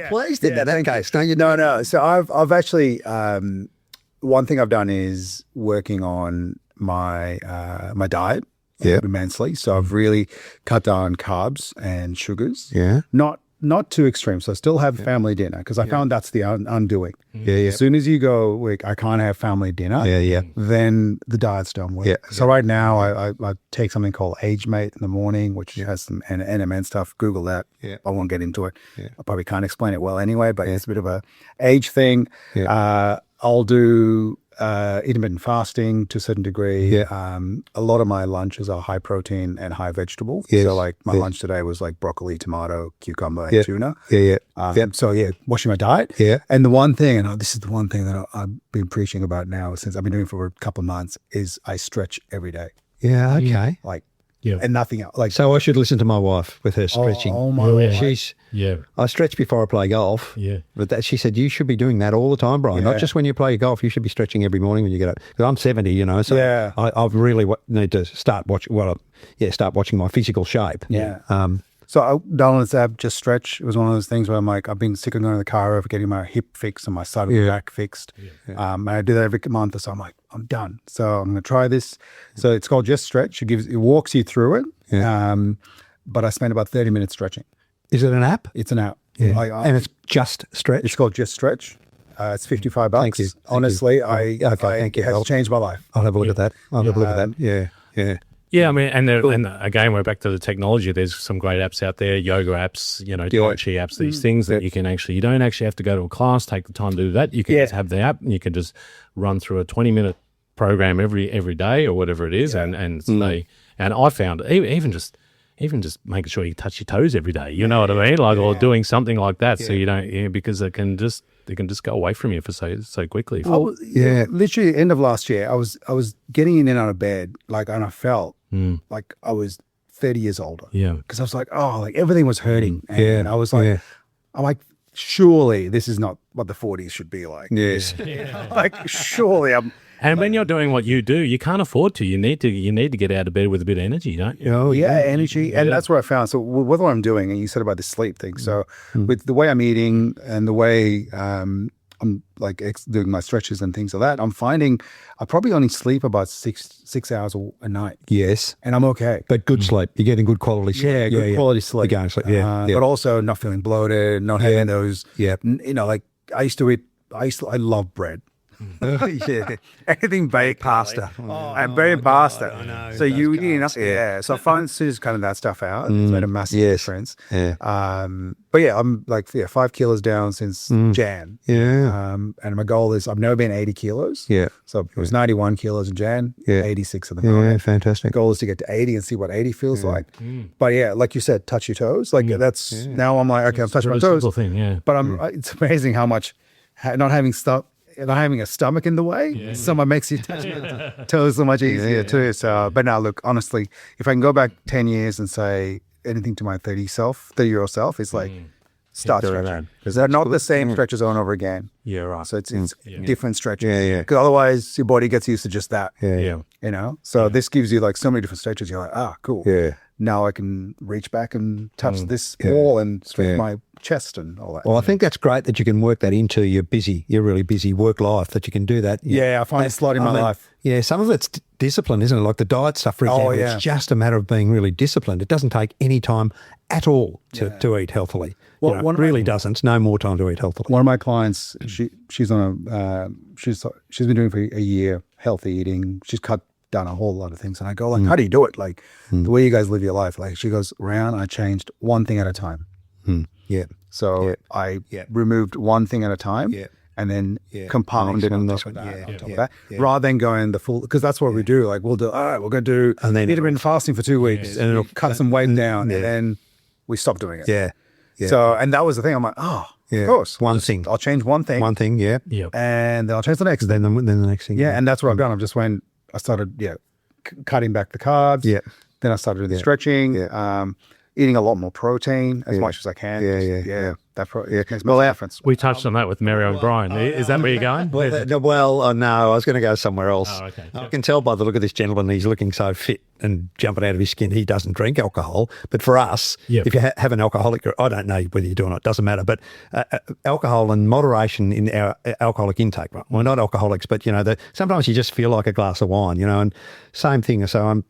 Please, in that case. No. So I've actually one thing I've done is working on my my diet immensely. So I've really cut down carbs and sugars. Not not too extreme. So still have family dinner because I found that's the undoing. Yeah. As soon as you go, like, I can't have family dinner. Yeah. Then the diets don't work. Yeah. So right now I take something called Age Mate in the morning, which has some NMN stuff. Google that. Yeah. I won't get into it. Yeah. I probably can't explain it well anyway, but it's a bit of a age thing. Yeah. I'll do intermittent fasting to a certain degree. Yeah. A lot of my lunches are high protein and high vegetable. Yes. So like my lunch today was like broccoli, tomato, cucumber, and Yeah. tuna. Yeah. So watching my diet. Yeah. And the one thing, and this is the one thing that I've been preaching about now since I've been doing it for a couple of months, is I stretch every day. Yeah. Okay. Like, Yeah. and nothing else. Like, So I should listen to my wife with her stretching. oh my Lord. Yeah. I stretch before I play golf. Yeah. But she said, you should be doing that all the time, Brian. Not Yeah. just when you play golf. You should be stretching every morning when you get up. Because I'm 70, so Yeah. I really need to start watching. Start watching my physical shape. Yeah. Um. So I downloaded this app, Just Stretch. It was one of those things where I'm like, I've been sick of going to the car over getting my hip fixed and my side of the back fixed. And I do that every month. So I'm like, I'm done. So I'm going to try this. So it's called Just Stretch. It walks you through it. Yeah. But I spent about 30 minutes stretching. Is it an app? It's an app. Yeah. And It's it's just stretch. called Just Stretch. It's $55. Thank you. Honestly, thank you. it has changed my life. I'll have a look at that. I'll have a look at that. Yeah. Yeah. Yeah, I mean, and again, we're back to the technology. There's some great apps out there, yoga apps, Tai Chi apps, these things that you don't actually have to go to a class, take the time to do that. You can just have the app and you can just run through a 20-minute program every day or whatever it is. And I found even just making sure you touch your toes every day, you know what I mean? Like, or doing something like that. So you don't, because they can just go away from you for so quickly. Literally end of last year, I was getting in and out of bed, like, and I felt like I was 30 years older. Yeah. Because I was like, like everything was hurting. And I was like, I'm like, surely this is not what the 40s should be like. Yes. Like, surely I'm. And when you're doing what you do, you can't afford to. You need to get out of bed with a bit of energy, don't you? Oh, yeah, energy. And that's what I found. So with what I'm doing, and you said about the sleep thing. So with the way I'm eating and the way I'm like doing my stretches and things like that, I'm finding I probably only sleep about six hours a night. Yes. And I'm okay. But good sleep. You're getting good quality sleep. Yeah, good quality sleep. You're going to sleep. Yeah. But also not feeling bloated, not having those. Yeah. Like I love bread. Anything baked, pasta. I'm very pasta. I know. So you eat enough. Yeah. So I find just cutting that stuff out. It's made a massive difference. Yeah. But yeah, I'm like 5 kilos down since Jan. Yeah. And my goal is I've never been 80 kilos. Yeah. So it was 91 kilos in Jan. Yeah. 86 at the Yeah. moment. Fantastic. Goal is to get to 80 and see what 80 feels like. But yeah, like you said, touch your toes. Like that's now I'm like, okay, I'm touching my toes. Simple thing, yeah. But it's amazing how much not having a stomach in the way, someone makes you touch your toes so much easier too. So, but now look, honestly, if I can go back 10 years and say anything to my 30-year-old self, it's like start stretching because they're not the same stretches over and over again. Yeah, right. So it's different stretches. Yeah. Because otherwise your body gets used to just that. Yeah. So this gives you like so many different stretches. You're like, cool. Yeah. Now I can reach back and touch this wall and stretch my chest and all that. Well, I think that's great that you can work that into your really busy work life, that you can do that. Yeah, I find it's a lot in my life. Yeah, some of it's discipline, isn't it? Like the diet stuff, for example. It's just a matter of being really disciplined. It doesn't take any time at all to eat healthily. Well, it really doesn't. No more time to eat healthily. One of my clients, she's on she's been doing for a year, healthy eating. She's cut down a whole lot of things. And I go like, how do you do it? Like the way you guys live your life. Like she goes, Reyan, I changed one thing at a time. Yeah. So I removed one thing at a time and then compounded on top of that. Rather than going the full, because that's what we do. Like we'll do, all right, we're going to do intermittent fasting for 2 weeks and it'll cut some weight down and then we stop doing it. Yeah. So, and that was the thing. I'm like, of course. One thing. I'll change one thing. One thing, yeah. And then I'll change the next. Then the next thing. Yeah, and that's what I've done. I started, cutting back the carbs. Yeah. Then I started doing the stretching, eating a lot more protein as much as I can. That probably makes a difference. We touched on that with Mary O'Brien. Is that where you're going? No, I was going to go somewhere else. Oh, okay. I can tell by the look of this gentleman, he's looking so fit and jumping out of his skin. He doesn't drink alcohol. But for us, if you have an alcoholic, I don't know whether you do or not, doesn't matter. But alcohol and moderation in our alcoholic intake. Right? We're not alcoholics, but, sometimes you just feel like a glass of wine, and same thing. So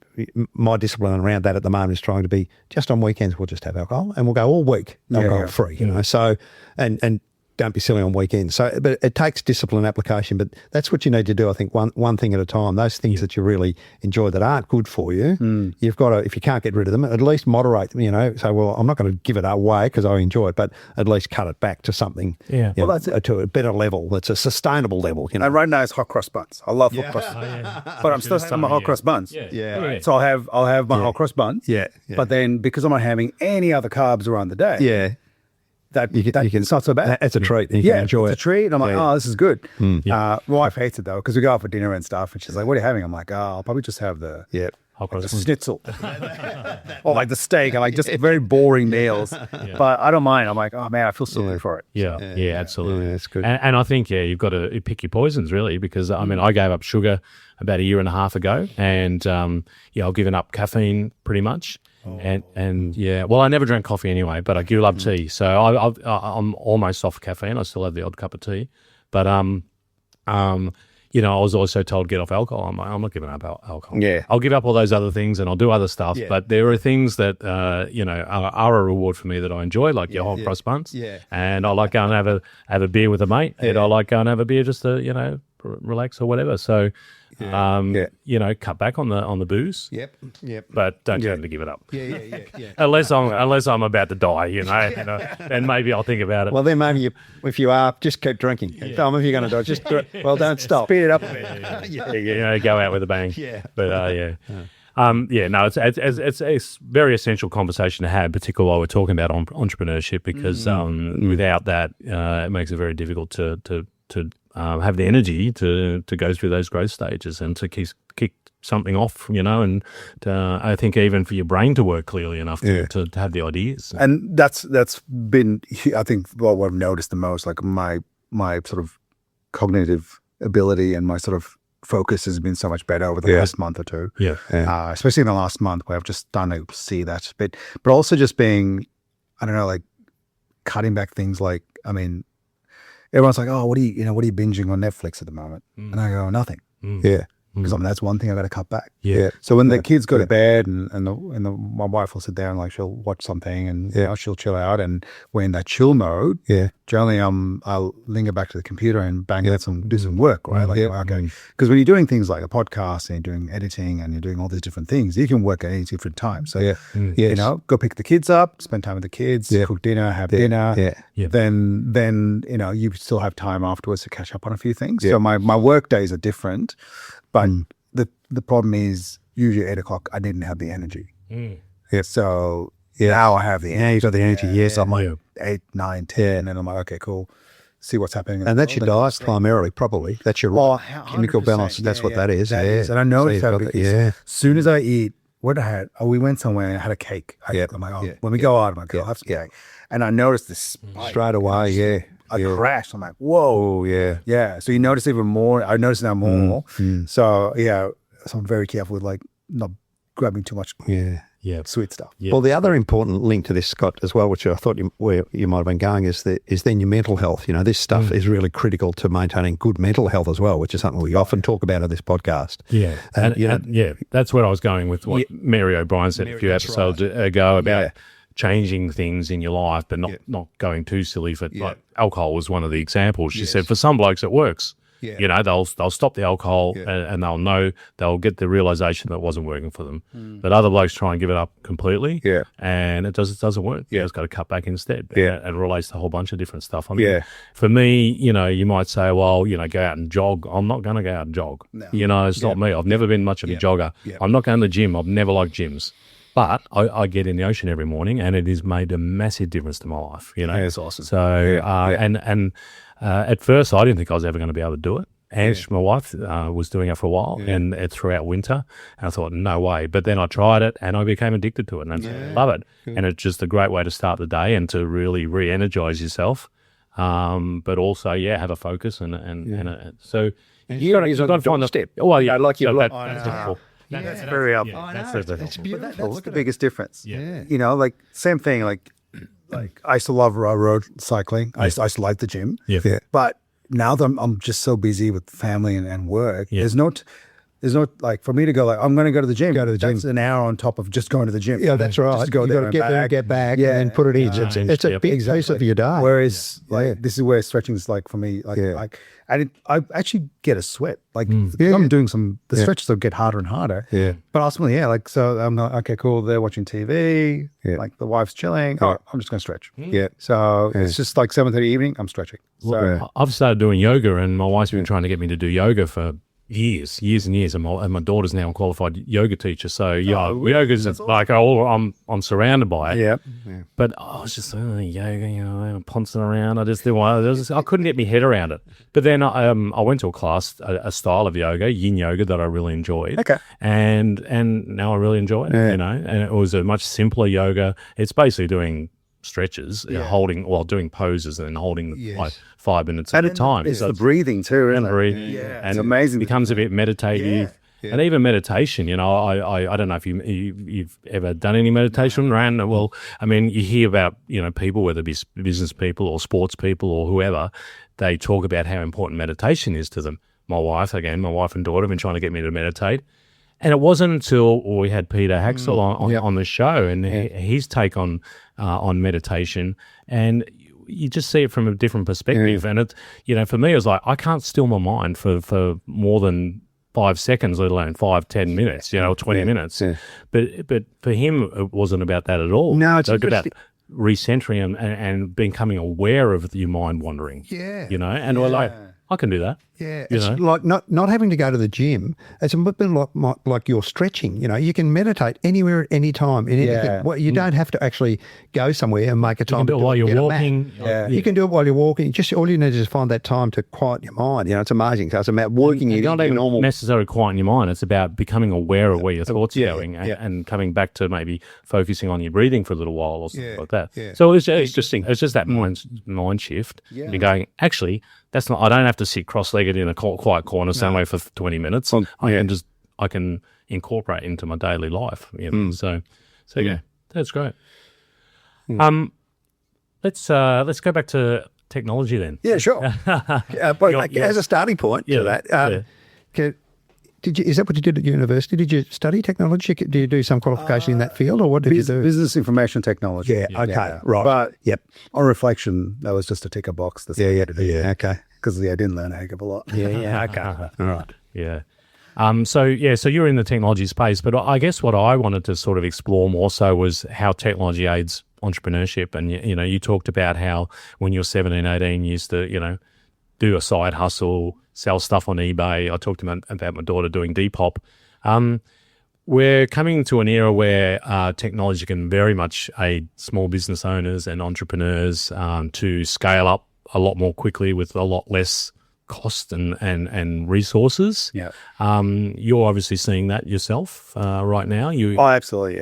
my discipline around that at the moment is trying to be just on weekends, we'll just have alcohol and we'll go all week alcohol free, So, and don't be silly on weekends. So, but it takes discipline application, but that's what you need to do. I think one thing at a time, those things that you really enjoy that aren't good for you, you've got to, if you can't get rid of them, at least moderate them, say, well, I'm not going to give it away because I enjoy it, but at least cut it back to something, to a better level. That's a sustainable level, And right now it's hot cross buns. I love hot cross buns. But I'm still having my hot cross buns. So I'll have my hot cross buns. But then because I'm not having any other carbs around the day. It's not so bad. It's a treat. You can enjoy it. It's a treat. And I'm like, oh, this is good. My wife hates it though, because we go out for dinner and stuff, and she's like, what are you having? I'm like, oh, I'll probably just have the schnitzel or like the steak. I'm like, just very boring meals. But I don't mind. I'm like, oh man, I feel so good for it. Yeah, absolutely. That's good. And I think, you've got to pick your poisons really, because I mean, I gave up sugar about a year and a half ago, and I've given up caffeine pretty much. I never drank coffee anyway, but I give up tea. So I'm almost off caffeine. I still have the odd cup of tea, but I was also told get off alcohol. I'm like, I'm not giving up alcohol. Yeah, I'll give up all those other things and I'll do other stuff. Yeah. But there are things that are a reward for me that I enjoy, like your hot cross buns. Yeah, and I like going to have a beer with a mate, and I like going to have a beer just to relax or whatever. So. Cut back on the booze. Yep. But don't tell them to give it up. Yeah. unless I'm about to die, then maybe I'll think about it. Well, then maybe if you are, just keep drinking. If you're going to die, just don't stop. Speed it up. Go out with a bang. Yeah. But it's a very essential conversation to have, particularly while we're talking about entrepreneurship, because without that, it makes it very difficult to have the energy to go through those growth stages and to kick something off, and I think even for your brain to work clearly enough to have the ideas. And that's been, I think, what I've noticed the most, like my sort of cognitive ability and my sort of focus has been so much better over the last month or two. Especially in the last month, where I've just started to see that bit, but also just being, I don't know, like cutting back things like, I mean, everyone's like, oh, what are you binging on Netflix at the moment? And I go, nothing. Because that's one thing I got to cut back. So when the kids go to bed and my wife will sit there and like she'll watch something and she'll chill out, and we're in that chill mode. Generally, I'll linger back to the computer and bang out do some work, right? Okay, because when you're doing things like a podcast and you're doing editing and you're doing all these different things, you can work at any different time. So go pick the kids up, spend time with the kids, cook dinner, have dinner. Then you still have time afterwards to catch up on a few things. So my work days are different. But the problem is usually 8 o'clock, I didn't have the energy. So now I have the energy. Now you've got the energy, So I'm like 8, 9, 10, and I'm like, okay, cool. See what's happening. And that's your diet primarily, probably. That's your chemical balance. That's what that is. And I noticed that as soon as I eat, we went somewhere and I had a cake. I'm like, when we go out, I'm like, I'll have some cake. And I noticed this spike. Straight away, I crashed. I'm like, whoa. Yeah. So you notice even more. I notice now more. So, so I'm very careful with like not grabbing too much sweet stuff. Well, the other important link to this, Scott, as well, which I thought where you might have been going, is then your mental health. This stuff is really critical to maintaining good mental health as well, which is something we often talk about on this podcast. That's where I was going with what Mary O'Brien said a few episodes ago about changing things in your life, but not going too silly. For like alcohol was one of the examples. She said for some blokes it works. They'll stop the alcohol and they'll get the realization that it wasn't working for them. But other blokes try and give it up completely, and it doesn't work. You just got to cut back instead. And relates to a whole bunch of different stuff. I mean, for me, you might say, well, go out and jog. I'm not going to go out and jog. No. It's not me. I've never been much of a jogger. I'm not going to the gym. I've never liked gyms. But I get in the ocean every morning, and it has made a massive difference to my life. It's awesome. So, and at first, I didn't think I was ever going to be able to do it. Ange, my wife, was doing it for a while and throughout winter. And I thought, no way. But then I tried it and I became addicted to it and I love it. And it's just a great way to start the day and to really re-energize yourself. But also, have a focus so you got to find the step. Well, yeah, like you. That's helpful. That's very helpful. That's beautiful. That's the biggest difference. Yeah. You know, like same thing. Like I used to love road cycling. I used to like the gym. Yeah. But now that I'm just so busy with family and work, there's no like for me to go like I'm going to go to the gym. That's an hour on top of just going to the gym. Yeah, that's right. Just go there, get there and get back, and put it in. It's a big piece of your day. Whereas this is where stretching is like for me. Like I actually get a sweat. Like I'm doing the stretches will get harder and harder. Yeah. But ultimately, like so I'm like, okay, cool. They're watching TV. Yeah. Like the wife's chilling. Oh, I'm just going to stretch. Yeah. So it's just like 7:30 evening. I'm stretching. So I've started doing yoga, and my wife's been trying to get me to do yoga for years and years. And my daughter's now a qualified yoga teacher. So yoga's like I'm surrounded by it. Yeah. But I was just yoga, I'm pouncing around. I couldn't get my head around it. But then I went to a class, a style of yoga, yin yoga, that I really enjoyed. Okay. And now I really enjoy it. And it was a much simpler yoga. It's basically doing stretches, doing poses and holding like 5 minutes at a time. It's the breathing too, isn't it? And it's amazing. It becomes a bit meditative. And even meditation, I don't know if you've ever done any meditation, Reyan. Well, I mean, you hear about, people, whether it be business people or sports people or whoever, they talk about how important meditation is to them. My wife and daughter have been trying to get me to meditate. And it wasn't until we had Peter Haxel on the show and his take on meditation, and you just see it from a different perspective. And it, for me, it was like, I can't still my mind for more than 5 seconds, let alone 5-10 minutes, 20 minutes. Yeah. But for him, it wasn't about that at all. No, it's about recentering and becoming aware of your mind wandering. Yeah. And we're like, I can do that. Yeah, it's like not having to go to the gym. It's a bit like you're stretching. You can meditate anywhere at any time. You don't have to actually go somewhere and make a time. You can do it while you're walking. You can do it while you're walking. Just all you need is find that time to quiet your mind. It's amazing. So it's about working. You don't even necessarily quieten your mind. It's about becoming aware of where your thoughts are going and coming back to maybe focusing on your breathing for a little while or something like that. Yeah. So it's interesting. It's just that mind shift. Yeah. You're going, actually, that's not. I don't have to sit cross-legged in a quiet corner somewhere for 20 minutes. I can incorporate into my daily life. So that's great. Let's go back to technology then. Yeah, sure. As a starting point to that, is that what you did at university? Did you study technology? Did you do some qualification in that field, or what did you do? Business information technology. Okay, right. But on reflection, that was just to tick a box. Okay. Because I didn't learn a heck of a lot. Okay. All right. Yeah. So you're in the technology space, but I guess what I wanted to sort of explore more so was how technology aids entrepreneurship. And, you talked about how when you're 17, 18, you used to, do a side hustle, sell stuff on eBay. I talked about my daughter doing Depop. We're coming to an era where technology can very much aid small business owners and entrepreneurs to scale up a lot more quickly with a lot less cost and resources. Yeah. You're obviously seeing that yourself right now. Absolutely.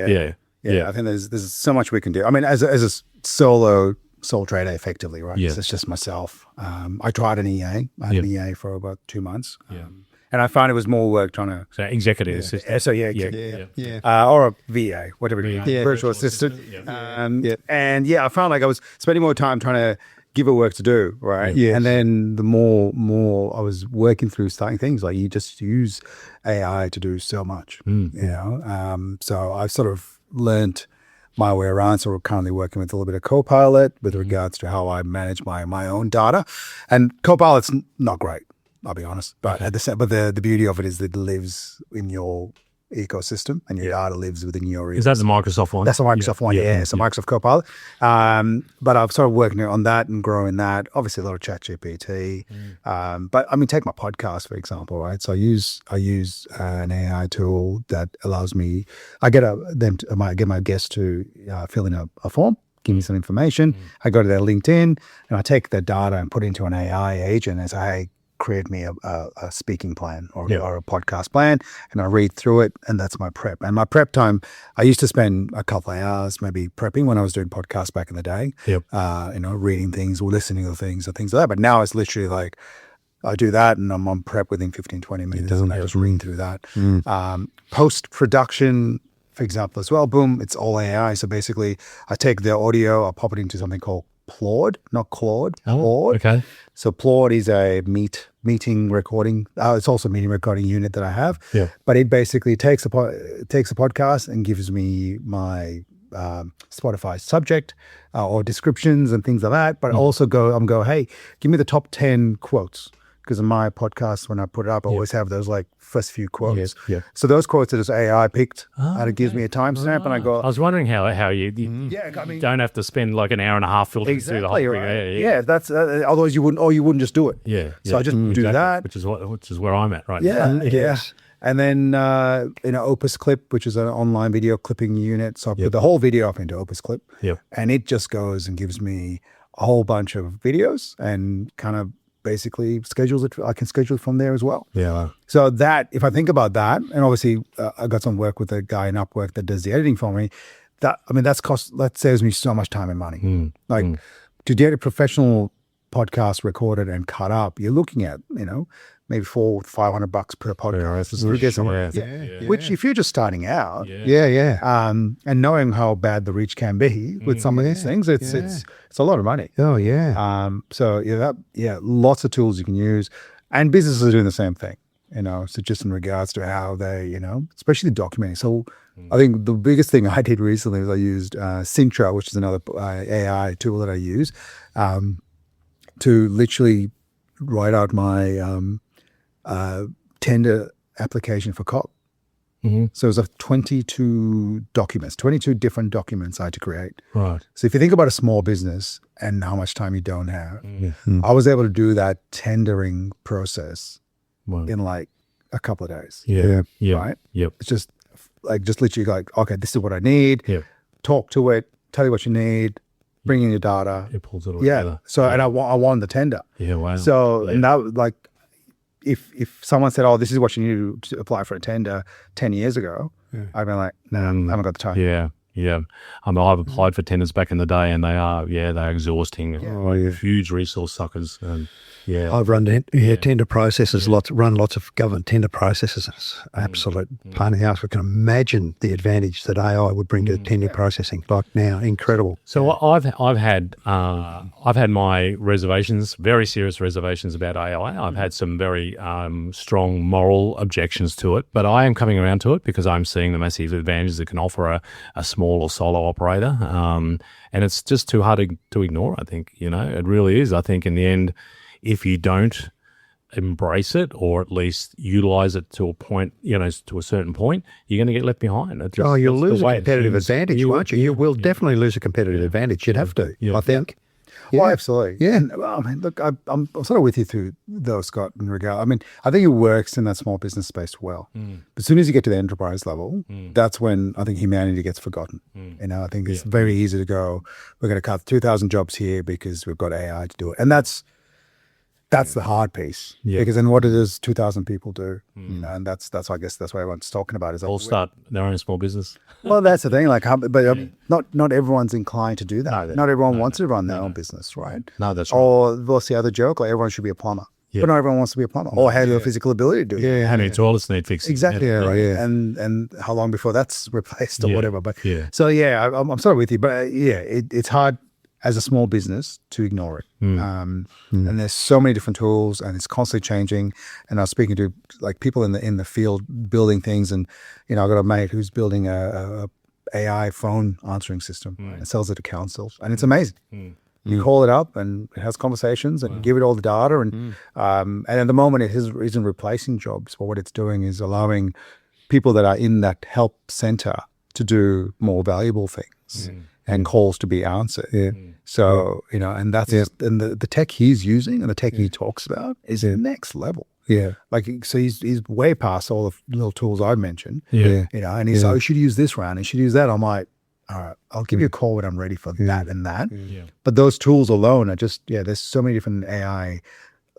Yeah. I think there's so much we can do. I mean, as a sole trader, effectively, right? Yeah. It's just myself. I tried an EA. I had an EA for about 2 months. Yeah. And I found it was more work trying to... So executive assistant. Or a VA, whatever it is. Virtual assistant. And I found like I was spending more time trying to give it work to do, right? Yes. And then the more I was working through starting things, like you just use AI to do so much, So I've sort of learned my way around. So we're currently working with a little bit of Copilot with regards to how I manage my own data. And Copilot's not great, I'll be honest. But the beauty of it is that it lives in your ecosystem and your data lives within your ecosystem. Is that the Microsoft one? That's the Microsoft one, So Microsoft Copilot. But I've started working on that and growing that. Obviously a lot of ChatGPT. But I mean, take my podcast, for example, right? So I use an AI tool that allows me, I get my guests to fill in a form, give me some information. I go to their LinkedIn and I take their data and put it into an AI agent and say, hey, create me a speaking plan or a podcast plan, and I read through it, and that's my prep. And my prep time, I used to spend a couple of hours maybe prepping when I was doing podcasts back in the day. Yep. Reading things or listening to things or things like that. But now it's literally like I do that and I'm on prep within 15, 20 minutes and I just read through that. Post-production, for example, as well, boom, it's all AI. So basically I take the audio, I pop it into something called Claude, not Claude, Claude. Okay. So Claude is a meeting recording. It's also a meeting recording unit that I have. Yeah. But it basically takes a podcast and gives me my Spotify subject or descriptions and things like that. But also go, hey, give me the top 10 quotes. Because in my podcast, when I put it up, I always have those like first few quotes. Yeah. So those quotes are just AI picked, and it gives me a timestamp, and I go. I was wondering how you don't have to spend like an hour and a half filtering through the whole thing. Right. Yeah, that's otherwise you wouldn't just do it. Yeah. So I just do that, which is where I'm at right now. now. Yeah. And then Opus Clip, which is an online video clipping unit. So I put the whole video up into Opus Clip, and it just goes and gives me a whole bunch of videos and kind of basically schedules it. I can schedule it from there as well. Yeah. So that, if I think about that, and obviously I got some work with a guy in Upwork that does the editing for me. That saves me so much time and money. To get a professional podcast recorded and cut up, you're looking at maybe $400-500 per podcast. Which if you're just starting out, and knowing how bad the reach can be with some of these things, it's a lot of money. Oh yeah. Lots of tools you can use, and businesses are doing the same thing. So just in regards to how they, especially documenting. So I think the biggest thing I did recently was I used Sintra, which is another AI tool that I use, to literally write out my tender application for COP. So it was 22 different documents I had to create. Right. So if you think about a small business and how much time you don't have, I was able to do that tendering process in like a couple of days. Yeah. Right? Yep. It's just literally like, okay, this is what I need. Yep. Talk to it, tell you what you need, bring in your data. It pulls it all together. So, and I won the tender. Yeah, wow. So, and that like, if someone said, oh, this is what you need to apply for a tender 10 years ago, I'd be like, no, I haven't got the time. Yeah. Yeah. I've applied for tenders back in the day and they're exhausting. Huge resource suckers. I've run tender processes, run lots of government tender processes. It's absolute pain in the ass. I can imagine the advantage that AI would bring to tender processing. Like now, incredible. So I've had my reservations, very serious reservations about AI. I've had some very strong moral objections to it, but I am coming around to it because I'm seeing the massive advantages it can offer a small or solo operator, and it's just too hard to ignore. I think it really is. I think in the end, if you don't embrace it or at least utilize it to a point, to a certain point, you're going to get left behind. You'll lose a competitive advantage, won't you? You will definitely lose a competitive advantage. You'd have to, I think. Yeah. Well, absolutely. Yeah. And, I mean, look, I'm sort of with you through though, Scott, in regard. I mean, I think it works in that small business space well. But as soon as you get to the enterprise level, that's when I think humanity gets forgotten. I think it's very easy to go, we're going to cut 2,000 jobs here because we've got AI to do it. And that's the hard piece. Yeah. Because then what does 2,000 people do? And that's I guess that's what everyone's talking about. Is all start their own small business. Well, that's the thing. Like, not everyone's inclined to do that. Not everyone wants to run their own business, right? No, that's right. Or what's the other joke? Like everyone should be a plumber. But not everyone wants to be a plumber or have the physical ability to do it. Yeah, how many toilets need fixing? Exactly. And how long before that's replaced or whatever. But so I'm sort of with you. But it's hard as a small business to ignore it. And there's so many different tools and it's constantly changing. And I was speaking to like people in the field building things, and I've got a mate who's building a AI phone answering system and sells it to councils, and it's amazing. You call it up and it has conversations and give it all the data, and at the moment it isn't replacing jobs, but what it's doing is allowing people that are in that help center to do more valuable things. And calls to be answered. So, and that's and the tech he's using and the tech he talks about is next level. Yeah. Like, so he's way past all the little tools I've mentioned. And he's like, oh, you should use this round, you should use that. I'm like, all right, I'll give you a call when I'm ready for that and that. But those tools alone are just, there's so many different AI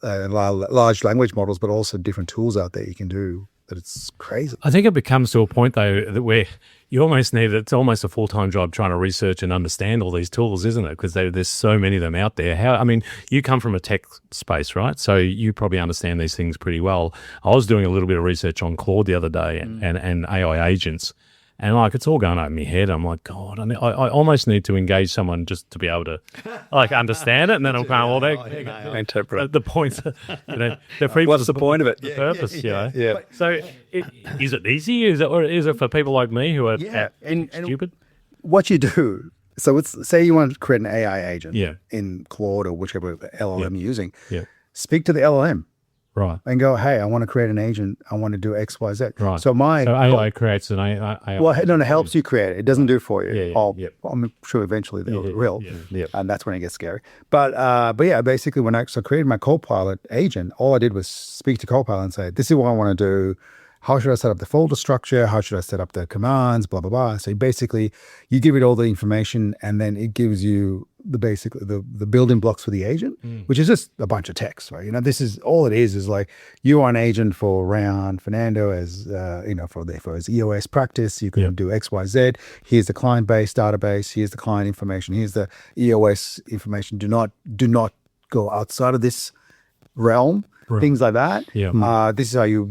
large language models, but also different tools out there you can do. That it's crazy. I think it becomes to a point though that where you almost need, it's almost a full-time job trying to research and understand all these tools, isn't it? Because there's so many of them out there. I mean, you come from a tech space, right? So you probably understand these things pretty well. I was doing a little bit of research on Claude the other day and AI agents. And like, it's all going over my head. I'm like, God, I almost need to engage someone just to be able to like understand it. And then I'm going, well, interpret the points, what's the point of it? The purpose, yeah. So is it easy? Is it for people like me who are stupid? What you do, so say you want to create an AI agent in Claude or whichever LLM you're using. Yeah. Speak to the LLM. Right. And go, hey, I want to create an agent. I want to do X, Y, Z. Right. So AI creates an AI. Well, no, it helps you create it. It doesn't do it for you. Yeah. I'm sure eventually they will. Yeah. And that's when it gets scary. But yeah, basically when I created my Copilot agent, all I did was speak to Copilot and say, this is what I want to do. How should I set up the folder structure? How should I set up the commands? Blah, blah, blah. So basically you give it all the information and then it gives you the building blocks for the agent, which is just a bunch of text, right? You know, this is all it is like you are an agent for Reyan Fernando as, for his EOS practice. You can do X, Y, Z. Here's the client base database. Here's the client information. Here's the EOS information. Do not go outside of this realm. Right. Things like that. Yeah. This is how you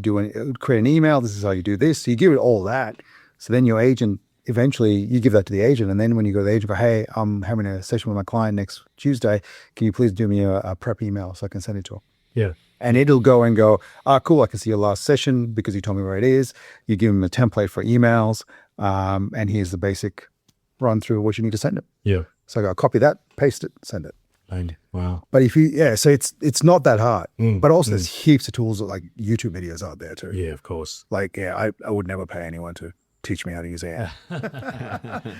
create an email. This is how you do this. So you give it all that. So then your agent, eventually you give that to the agent. And then when you go to the agent, go, hey, I'm having a session with my client next Tuesday. Can you please do me a prep email so I can send it to him? Yeah. And it'll go and go, cool, I can see your last session because you told me where it is. You give him a template for emails. And here's the basic run through of what you need to send him. Yeah. So I go, copy that, paste it, send it. Wow. But so it's not that hard. But also there's heaps of tools like YouTube videos out there too. Yeah, of course. Like, I would never pay anyone to teach me how to use AI.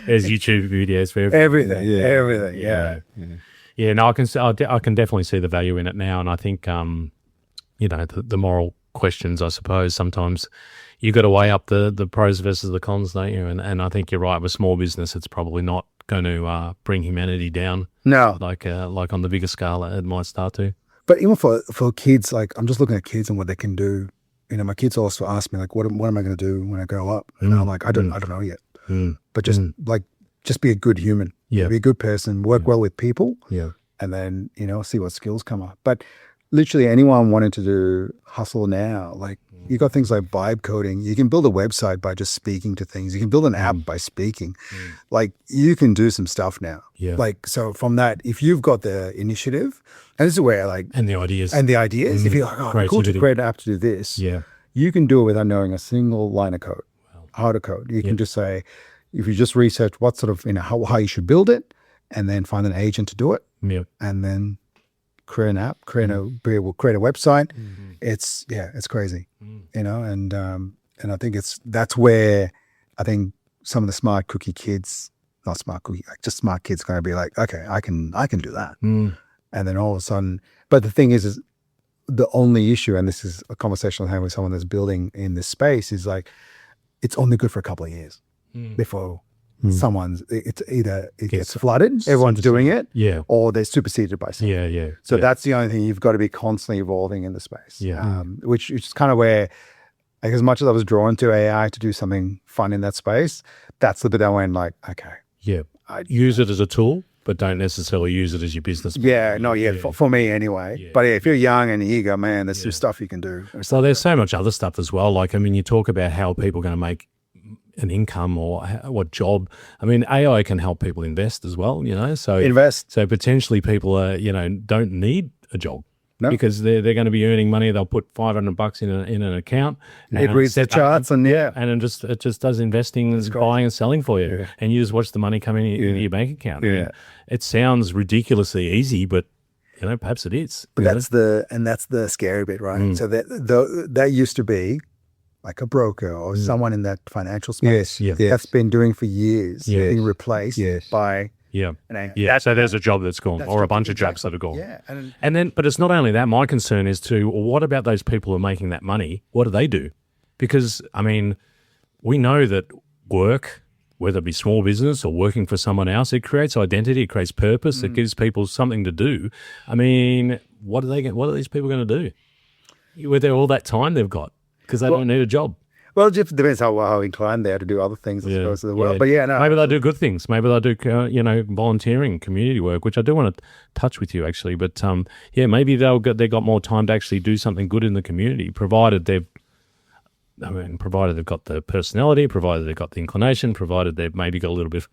There's YouTube videos for everything. Everything. Yeah. No, I can definitely see the value in it now. And I think, the moral questions, I suppose, sometimes you got to weigh up the pros versus the cons, don't you? And I think you're right. With small business, it's probably not going to bring humanity down. No, like on the bigger scale, it might start to. But even for kids, like I'm just looking at kids and what they can do. You know, my kids also ask me like, what am I going to do when I grow up? And I'm like, I don't know yet. But just be a good human. Yeah, be a good person. Work well with people. Yeah, and then see what skills come up. But literally anyone wanting to do hustle now, like you got things like vibe coding. You can build a website by just speaking to things. You can build an app by speaking. Like you can do some stuff now. Yeah. Like, so from that, if you've got the initiative, and this is where and the ideas, if you're like, cool to create an app to do this, you can do it without knowing a single line of code, how to code. You can just say, if you just research what sort of, how you should build it and then find an agent to do it and then create an app, create a website. It's crazy, and I think that's where I think some of the smart cookie kids, not smart cookie, like just smart kids, going to be like, okay, I can do that, and then all of a sudden. But the thing is the only issue, and this is a conversation I'm having with someone that's building in this space, is like it's only good for a couple of years before. It's either it gets flooded, everyone's doing it, or they're superseded by someone. So that's the only thing. You've got to be constantly evolving in the space. Which is kind of where, like, as much as I was drawn to AI to do something fun in that space, that's the bit I went like, okay, I'd use it as a tool, but don't necessarily use it as your business. For me anyway. But if you're young and eager, man, there's some stuff you can do. So there's so much other stuff as well. Like, I mean, you talk about how people are going to make an income or what job. I mean, AI can help people invest as well, so invest. So potentially people are, don't need a job because they're going to be earning money. They'll put $500 in an account. It reads the charts and it just does investing, buying and selling for you. And you just watch the money come in your bank account. I mean, it sounds ridiculously easy, but perhaps it is. But that's the scary bit, right? So that used to be like a broker or someone in that financial space that's been doing for years, being replaced by an AI. So there's a job that's gone, or a bunch of jobs that are gone. And then, but it's not only that. My concern is too, well, what about those people who are making that money? What do they do? Because, I mean, we know that work, whether it be small business or working for someone else. It creates identity, it creates purpose, it gives people something to do. I mean, what are these people going to do with all that time they've got? Because they don't need a job. Well, it just depends how inclined they are to do other things, I suppose, as well. But no. Maybe they do good things. Maybe they do, volunteering, community work, which I do want to touch with you actually. But maybe they got more time to actually do something good in the community, provided they've got the personality, provided they've got the inclination, provided they've maybe got a little bit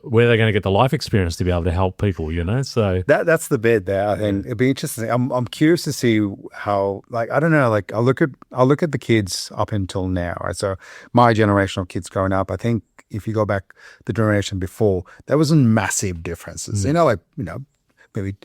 where they're going to get the life experience to be able to help people, So that's the bit there. I think it'd be interesting. I'm curious to see how, I don't know, I'll look at the kids up until now, right? So my generation of kids growing up, I think if you go back the generation before, there wasn't massive differences. Maybe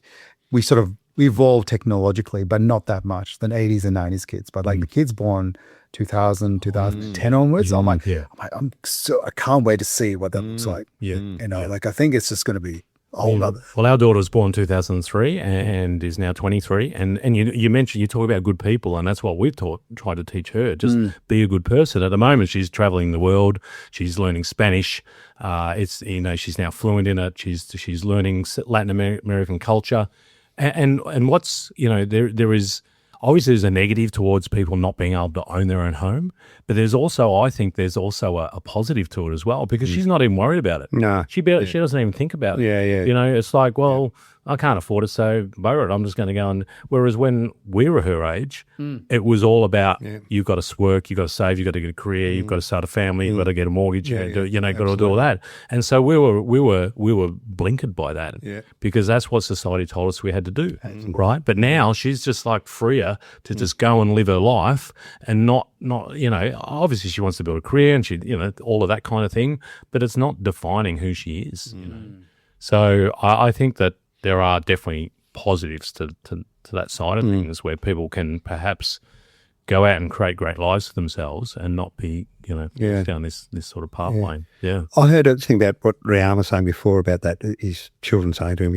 we evolved technologically, but not that much than 80s and 90s kids. But the kids born 2000, 2010 onwards, I can't wait to see what that looks like. Yeah. I think it's just going to be a whole other. Well, our daughter was born 2003 and is now 23. And you talk about good people, and that's what we've tried to teach her. Just be a good person. At the moment, she's traveling the world. She's learning Spanish. She's now fluent in it. She's learning Latin American culture. And what's, there is, obviously there's a negative towards people not being able to own their own home, but I think there's also a positive to it as well, because she's not even worried about it. No. She doesn't even think about it. Yeah. It's like, well, I can't afford it, so borrow it. I'm just going to go and. Whereas when we were her age, it was all about you've got to work, you've got to save, you've got to get a career, you've got to start a family, you've got to get a mortgage, got to do all that. And so we were blinkered by that because that's what society told us we had to do, right? But now she's just freer to just go and live her life and not obviously she wants to build a career and she all of that kind of thing, but it's not defining who she is. So I think that there are definitely positives to that side of things where people can perhaps go out and create great lives for themselves and not be, down this sort of pathway. Yeah. I heard a thing about what Reyan was saying before about that, his children saying to him,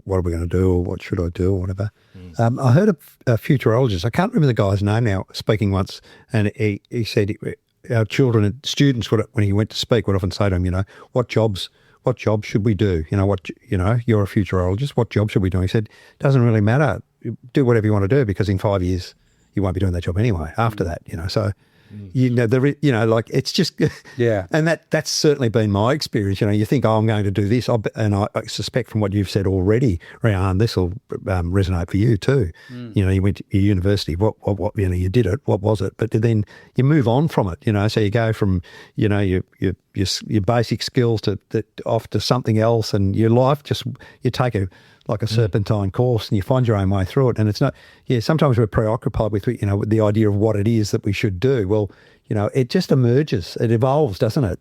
what are we going to do or what should I do or whatever. I heard a futurologist, I can't remember the guy's name now, speaking once, and he said our children and students, when he went to speak, would often say to him, what jobs should we do? You're a futurologist. What job should we do? He said, doesn't really matter. Do whatever you want to do because in 5 years you won't be doing that job anyway after that, So, it's just, and that's certainly been my experience. You think, I'm going to do this. And I suspect from what you've said already, Reyan, this will resonate for you too. You went to university, what, you did it, what was it? But then you move on from it, so you go from, your basic skills to off to something else, and your life you take a serpentine course and you find your own way through it. And it's not, sometimes we're preoccupied with, with the idea of what it is that we should do. Well, it just emerges, it evolves, doesn't it?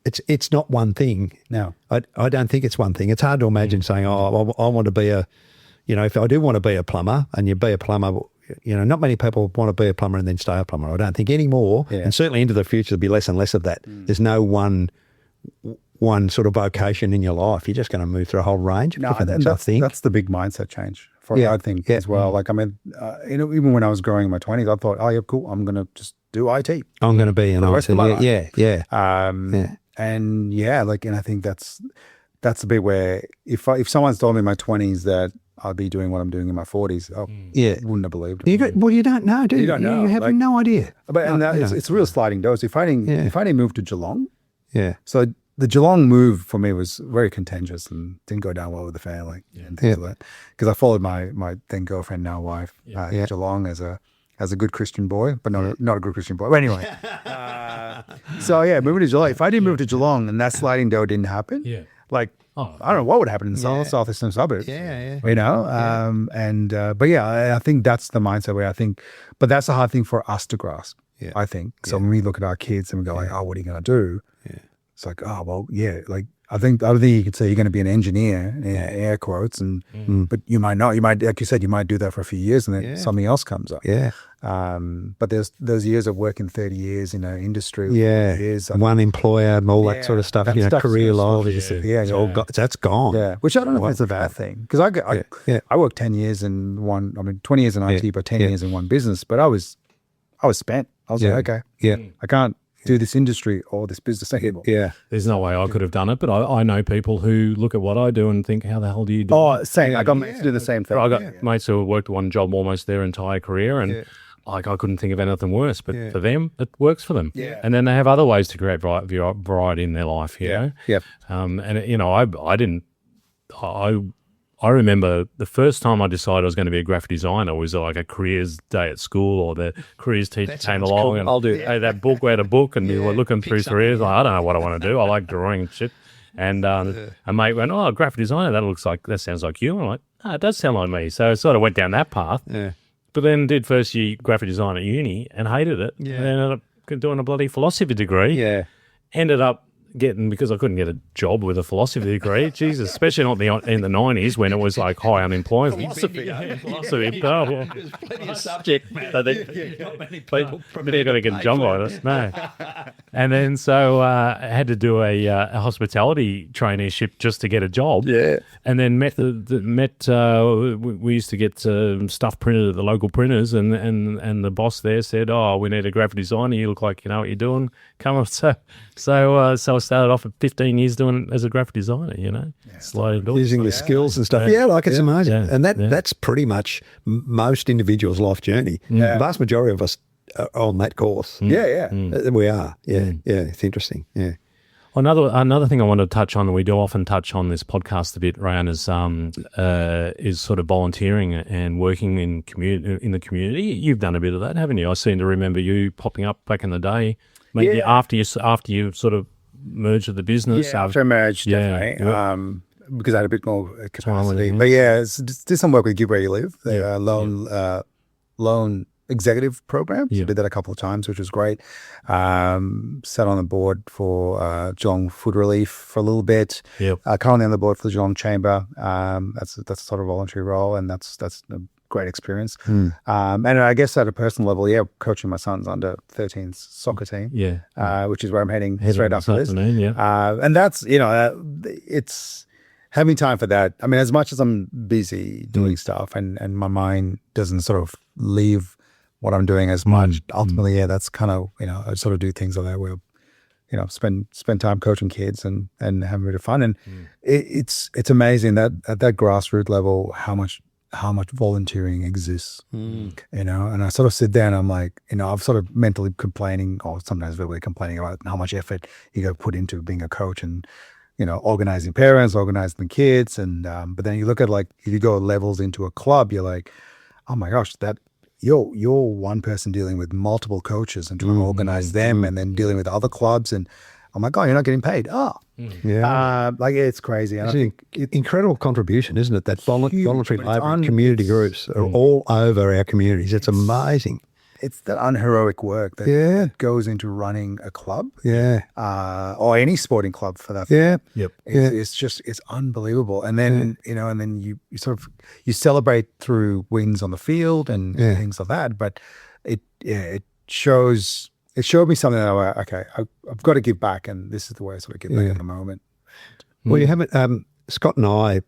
It's not one thing. No. I don't think it's one thing. It's hard to imagine saying, I want to be if I do want to be a plumber and you be a plumber, not many people want to be a plumber and then stay a plumber. I don't think anymore. Yeah. And certainly into the future, there'll be less and less of that. There's no one sort of vocation in your life. You're just going to move through a whole range of different things, I think. That's the big mindset change for I think as well. Even when I was growing in my 20s, I thought, oh, yeah, cool, I'm going to just do IT. I'm going to be an IT. Yeah. And I think that's the bit where if someone's told me in my 20s that I'll be doing what I'm doing in my 40s, I wouldn't have believed it. You don't know, do you? You don't know. You have no idea. But it's a real sliding dose. If I didn't move to Geelong, so the Geelong move for me was very contentious and didn't go down well with the family and things like that. Because I followed my then girlfriend, now wife, Geelong as a good Christian boy, but not a good Christian boy. But anyway, moving to Geelong. If I didn't move to Geelong and that sliding door didn't happen, I don't know what would happen in the southeastern suburbs. I think that's the mindset where I think, but that's a hard thing for us to grasp. I think so. When we look at our kids and we go what are you going to do? It's like, I think the other thing you could say, you're going to be an engineer, air quotes, but you might not. You might, like you said, you might do that for a few years and then something else comes up. But there's those years of working 30 years in an industry. Years, one employer and all that sort of stuff. Career life. That's gone. Yeah, which I don't know if it's a bad thing because I worked 10 years in one. I mean, 20 years in IT, but 10 years in one business. But I was spent. I was like, okay, I can't. do this industry or this business anymore. Yeah. There's no way I could have done it, but I know people who look at what I do and think, how the hell do you do it? Oh, same. I got mates to do the same thing. I got mates who worked one job almost their entire career, and like I couldn't think of anything worse. But for them, it works for them. Yeah. And then they have other ways to create variety in their life. You know. Yep. And you know, I didn't. I remember the first time I decided I was going to be a graphic designer was like a careers day at school, or the careers teacher came along cool. and I'll do hey, that book, we had a book, and we were looking through careers. Like, I don't know what I want to do. I like drawing and shit. And a mate went, "Oh, graphic designer. That sounds like you." I'm like, "Oh, it does sound like me." So I sort of went down that path. Yeah. But then did first year graphic design at uni and hated it. Yeah. And then ended up doing a bloody philosophy degree. Yeah. Ended up getting, because I couldn't get a job with a philosophy degree, Jesus, especially not in the 90s when it was like high unemployment. Philosophy. Philosophy. Oh, well. There's plenty of subject matter. Not many people probably got to get a job like this. No. And then so I had to do a hospitality traineeship just to get a job. Yeah. And then we used to get stuff printed at the local printers, and the boss there said, "Oh, we need a graphic designer. You look like you know what you're doing. Come on." So I started off at 15 years doing it as a graphic designer, you know, slowly Using the skills and stuff. Yeah, like it's amazing. Yeah. And that's pretty much most individuals' life journey. Yeah. The vast majority of us are on that course. Yeah. We are. Yeah. Yeah. It's interesting. Yeah. Another thing I want to touch on, we do often touch on this podcast a bit, Reyan, is sort of volunteering and working in the community. You've done a bit of that, haven't you? I seem to remember you popping up back in the day, maybe after you sort of merged with the business. Yeah, after I merged, definitely. Yeah. Because I had a bit more capacity. But did some work with Give Where You Live, the loan executive program. So did that a couple of times, which was great. Sat on the board for Geelong Food Relief for a little bit. Yep. Currently on the board for the Geelong Chamber. That's a sort of voluntary role, and that's a great experience. And I guess at a personal level, coaching my son's under 13s soccer team. Which is where I'm heading straight after this. And that's, it's having time for that. I mean, as much as I'm busy doing stuff and my mind doesn't sort of leave what I'm doing as much, ultimately, that's kind of, I sort of do things like that where, spend time coaching kids and having a bit of fun. And it's amazing that at that grassroots level, how much volunteering exists, and I sort of sit there and I'm like, I've sort of mentally complaining, or sometimes verbally complaining about how much effort you got to put into being a coach and, organizing parents, organizing the kids. And, but then you look at like, if you go levels into a club, you're like, oh my gosh, that you're one person dealing with multiple coaches and trying to organize them and then dealing with other clubs. And I'm like, oh, you're not getting paid. It's crazy. And I think incredible contribution, isn't it? That voluntary labour community groups are all over our communities. It's amazing. It's that unheroic work that goes into running a club. Or any sporting club for that. It's unbelievable. And then, and then you sort of, you celebrate through wins on the field and things like that. But it showed me something that I went, okay, I've got to give back, and this is the way I sort of give back at the moment. Well, you haven't, Scott and I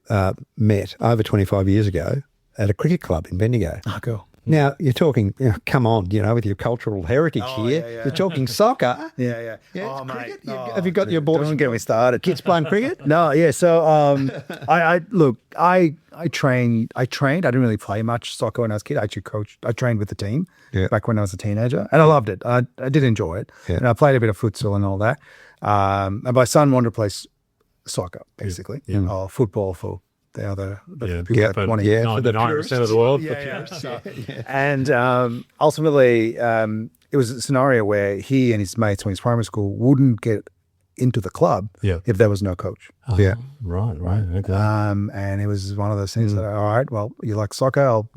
met over 25 years ago at a cricket club in Bendigo. Oh, cool. Now, you're talking, come on, with your cultural heritage here. You're talking soccer. Yeah. Oh, mate. Have you got your boys? Don't get me started. Kids playing cricket? No, yeah. So, I trained. I didn't really play much soccer when I was a kid. I actually coached. I trained with the team back when I was a teenager, and I loved it. I did enjoy it, and I played a bit of futsal and all that. And my son wanted to play soccer, basically, or football for the other people that want to. For the 9% of the world. And ultimately, it was a scenario where he and his mates when he was primary school wouldn't get into the club if there was no coach. Right. Okay. And it was one of those things that, all right, well, you like soccer, I'll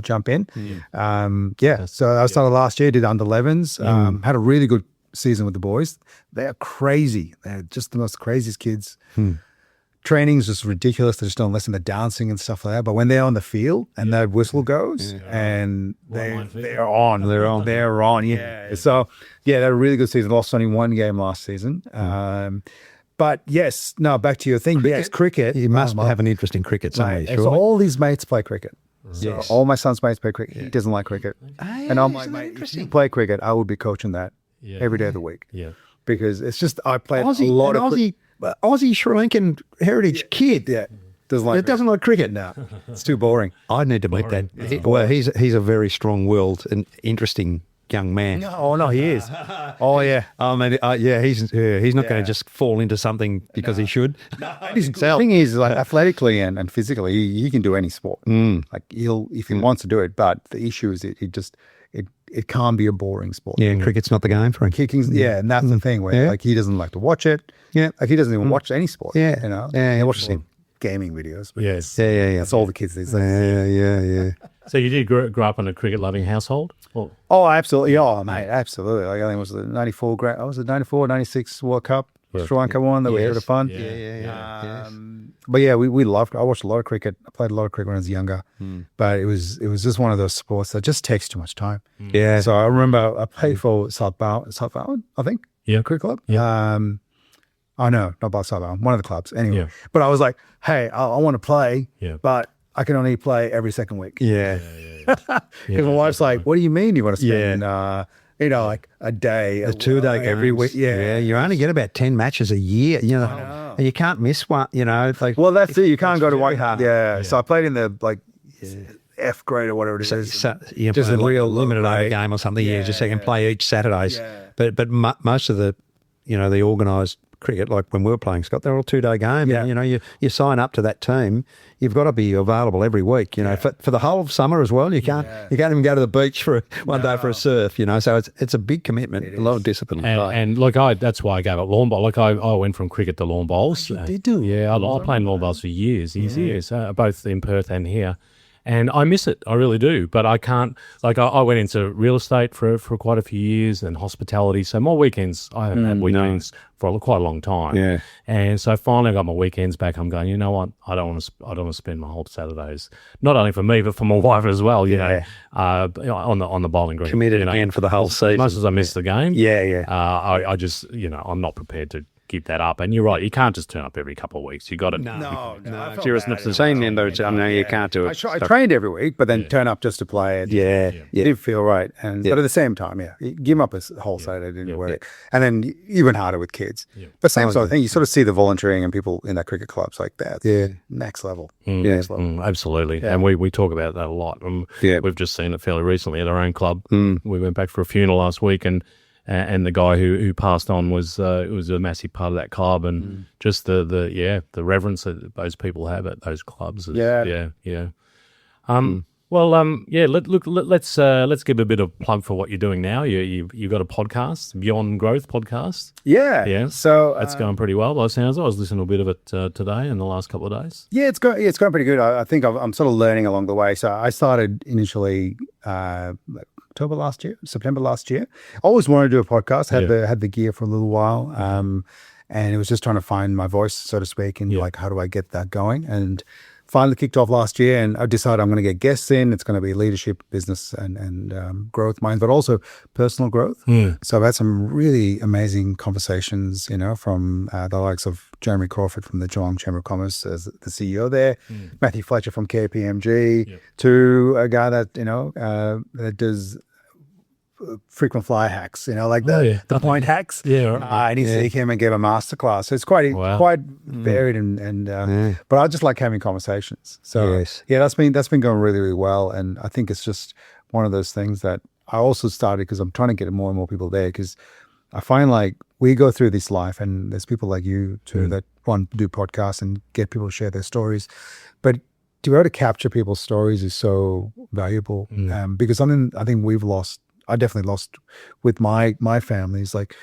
jump in. So I started last year, did under 11s, had a really good season with the boys. They are crazy. They're just the most craziest kids. Training's just ridiculous. They just don't listen to dancing and stuff like that. But when they're on the field and that whistle goes and they're on. So, they had a really good season. Lost only one game last season. But back to your thing. Yes, cricket. You must have an interest in cricket somewhere, so all these mates play cricket. So all my son's mates play cricket. He doesn't like cricket. And I'm like, mate, if you play cricket, I would be coaching that. every day of the week. Yeah. Because it's just I played Aussie, a lot an of Aussie Sri Lankan heritage kid. yeah. Doesn't like cricket. No, it's too boring. I need to meet that. Well, he's a very strong-willed and interesting young man. No, he is. Oh yeah. I mean, he's not going to just fall into something because he should. The thing is, like athletically and physically, he can do any sport. Like if he wants to do it. But the issue is, it can't be a boring sport. Yeah, and cricket's not the game for him. Kicking's and that's the thing where like he doesn't like to watch it. Yeah, like he doesn't even watch any sport. Yeah, you know. Yeah, he watches gaming videos. But Yes. Yeah. that's all the kids these days. Yeah. So you did grow up in a cricket-loving household? Or? Oh, absolutely. Oh, mate, absolutely. Like, I think it was the 94, 96 World Cup, Sri Lanka one that we had a fun. Yeah. But yeah, we loved I watched a lot of cricket. I played a lot of cricket when I was younger. But it was just one of those sports that just takes too much time. Yeah. So I remember I played for South Bowen, I think. Yeah. Cricket club. Yeah. Oh no, not by South Bowen, one of the clubs. Anyway. Yeah. But I was like, hey, I want to play, Yeah. but I can only play every second week. Yeah. Because my wife's like, what do you mean you want to spend, like a day, A 2-day every games. week? Yeah. You only get about 10 matches a year. You know, and you can't miss one. You know, it's like Well, that's it. You can't go to one. hard. Yeah. So I played in the F grade or whatever it is. so you Just play a real limited over grade. game or something. Yeah, just so you can play each Saturdays. Yeah. But most of the the organised cricket, like when we were playing, Scott, they're all 2-day games. Yeah. And, you sign up to that team, you've got to be available every week. For the whole of summer as well. You can't even go to the beach for one day for a surf. So it's a big commitment, a lot of discipline. And look, that's why I gave up lawn bowl. Like I went from cricket to lawn bowls. You did do? Yeah, I played lawn bowls for years, both in Perth and here. And I miss it, I really do. But I can't, like I went into real estate for quite a few years and hospitality. So my weekends, I haven't had weekends for quite a long time. Yeah. And so finally I got my weekends back. I'm going, you know what? I don't want to spend my whole Saturdays, not only for me, but for my wife as well, on the bowling green. Committed again for the whole season. As much as I miss the game. Yeah. I just, I'm not prepared to keep that up. And you're right, you can't just turn up every couple of weeks. You got to. No. Seriousness the same members. I know you can't do it. I trained every week, but then turn up just to play. It didn't feel right. But at the same time, you give up a whole Saturday, didn't work. And then even harder with kids. Yeah. But same sort of thing. You sort of see the volunteering and people in that cricket clubs like that. Yeah. Next level. Next level. Absolutely. Yeah. And we talk about that a lot. We've just seen it fairly recently at our own club. We went back for a funeral last week and the guy who passed on was a massive part of that club, and just the reverence that those people have at those clubs. Let's give a bit of plug for what you're doing now. You've got a podcast, Beyond Growth podcast. Yeah. So that's going pretty well. By the sounds, I was listening to a bit of it today in the last couple of days. Yeah, it's going pretty good. I think I'm sort of learning along the way. So I started initially. September last year. Always wanted to do a podcast. Had the gear for a little while, and it was just trying to find my voice, so to speak, and like how do I get that going? And finally kicked off last year, and I decided I'm going to get guests in. It's going to be leadership, business, and growth minds, but also personal growth. So I've had some really amazing conversations, from the likes of Jeremy Crawford from the Geelong Chamber of Commerce as the CEO there, Matthew Fletcher from KPMG, to a guy that that does frequent flyer hacks, the point hacks. And he came and gave a masterclass. So it's quite varied and but I just like having conversations. So that's been going really, really well. And I think it's just one of those things that I also started because I'm trying to get more and more people there, because I find like we go through this life and there's people like you too that want to do podcasts and get people to share their stories. But to be able to capture people's stories is so valuable because something I think I definitely lost with my family is like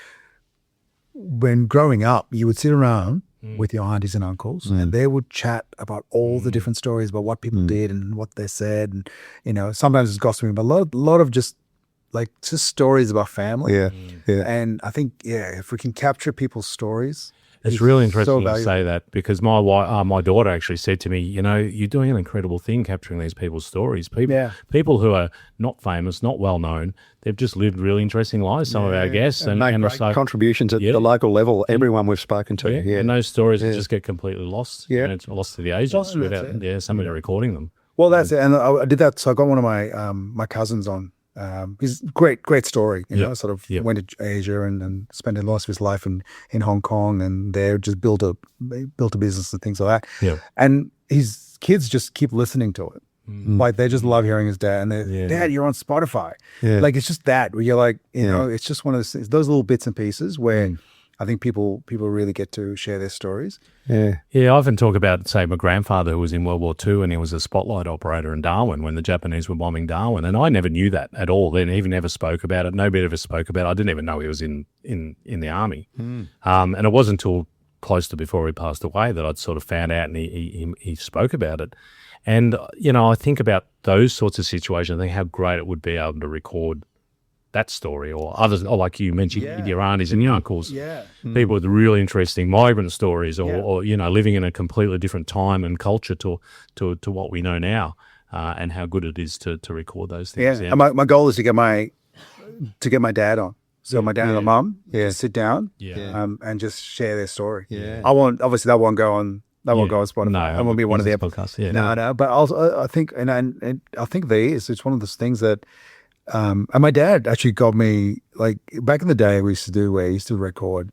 when growing up, you would sit around with your aunties and uncles and they would chat about all the different stories about what people did and what they said. And, sometimes it's gossiping, but a lot of just stories about family. And I think, if we can capture people's stories. It's really interesting to say that, because my daughter actually said to me, you're doing an incredible thing capturing these people's stories. People who are not famous, not well known, they've just lived really interesting lives, some of our guests. And make great contributions at the local level, everyone we've spoken to. And those stories just get completely lost. And it's lost to the ages without somebody recording them. Well, that's it. And I did that. So I got one of my my cousins on He's great story. You Yep. know, sort of Yep. went to Asia and spent most of his life in Hong Kong, and there just built a business and things like that. Yeah. And his kids just keep listening to it. Like they just love hearing his dad, and they're, Yeah. Dad, you're on Spotify. Yeah. Like it's just that where you're like, you Yeah. know, it's just one of those things, those little bits and pieces where I think people really get to share their stories. Yeah. Yeah, I often talk about, say, my grandfather who was in World War II and he was a spotlight operator in Darwin when the Japanese were bombing Darwin. And I never knew that at all. Then he never spoke about it. Nobody ever spoke about it. I didn't even know he was in the army. And it wasn't until close to before he passed away that I'd sort of found out and he spoke about it. And, you know, I think about those sorts of situations. I think how great it would be able to record that story or others, or like you mentioned, your aunties and your uncles, people with really interesting migrant stories or, you know, living in a completely different time and culture to what we know now and how good it is to record those things. Yeah. And my goal is to get my dad on. So my dad and my mum sit down and just share their story. Yeah. Obviously that won't go on Spotify. No, I won't be one of their podcasts. Yeah. No. But also, I think, and I think it's one of those things that, and my dad actually got me, like back in the day we used to do where he used to record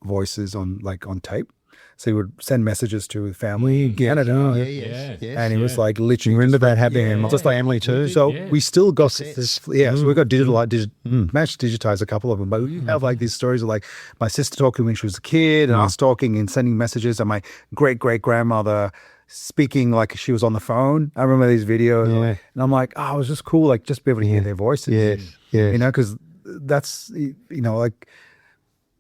voices on tape. So he would send messages to his family in Canada. Yes. And he was like literally. Remember that happening in my just like family too? So we still got this, so we got managed to digitize a couple of them, but we have like these stories of like my sister talking when she was a kid, and I was talking and sending messages, and my great grandmother speaking like she was on the phone. I remember these videos, and I'm like, oh, it was just cool, like just be able to hear their voices. Yes. You know, because that's, you know, like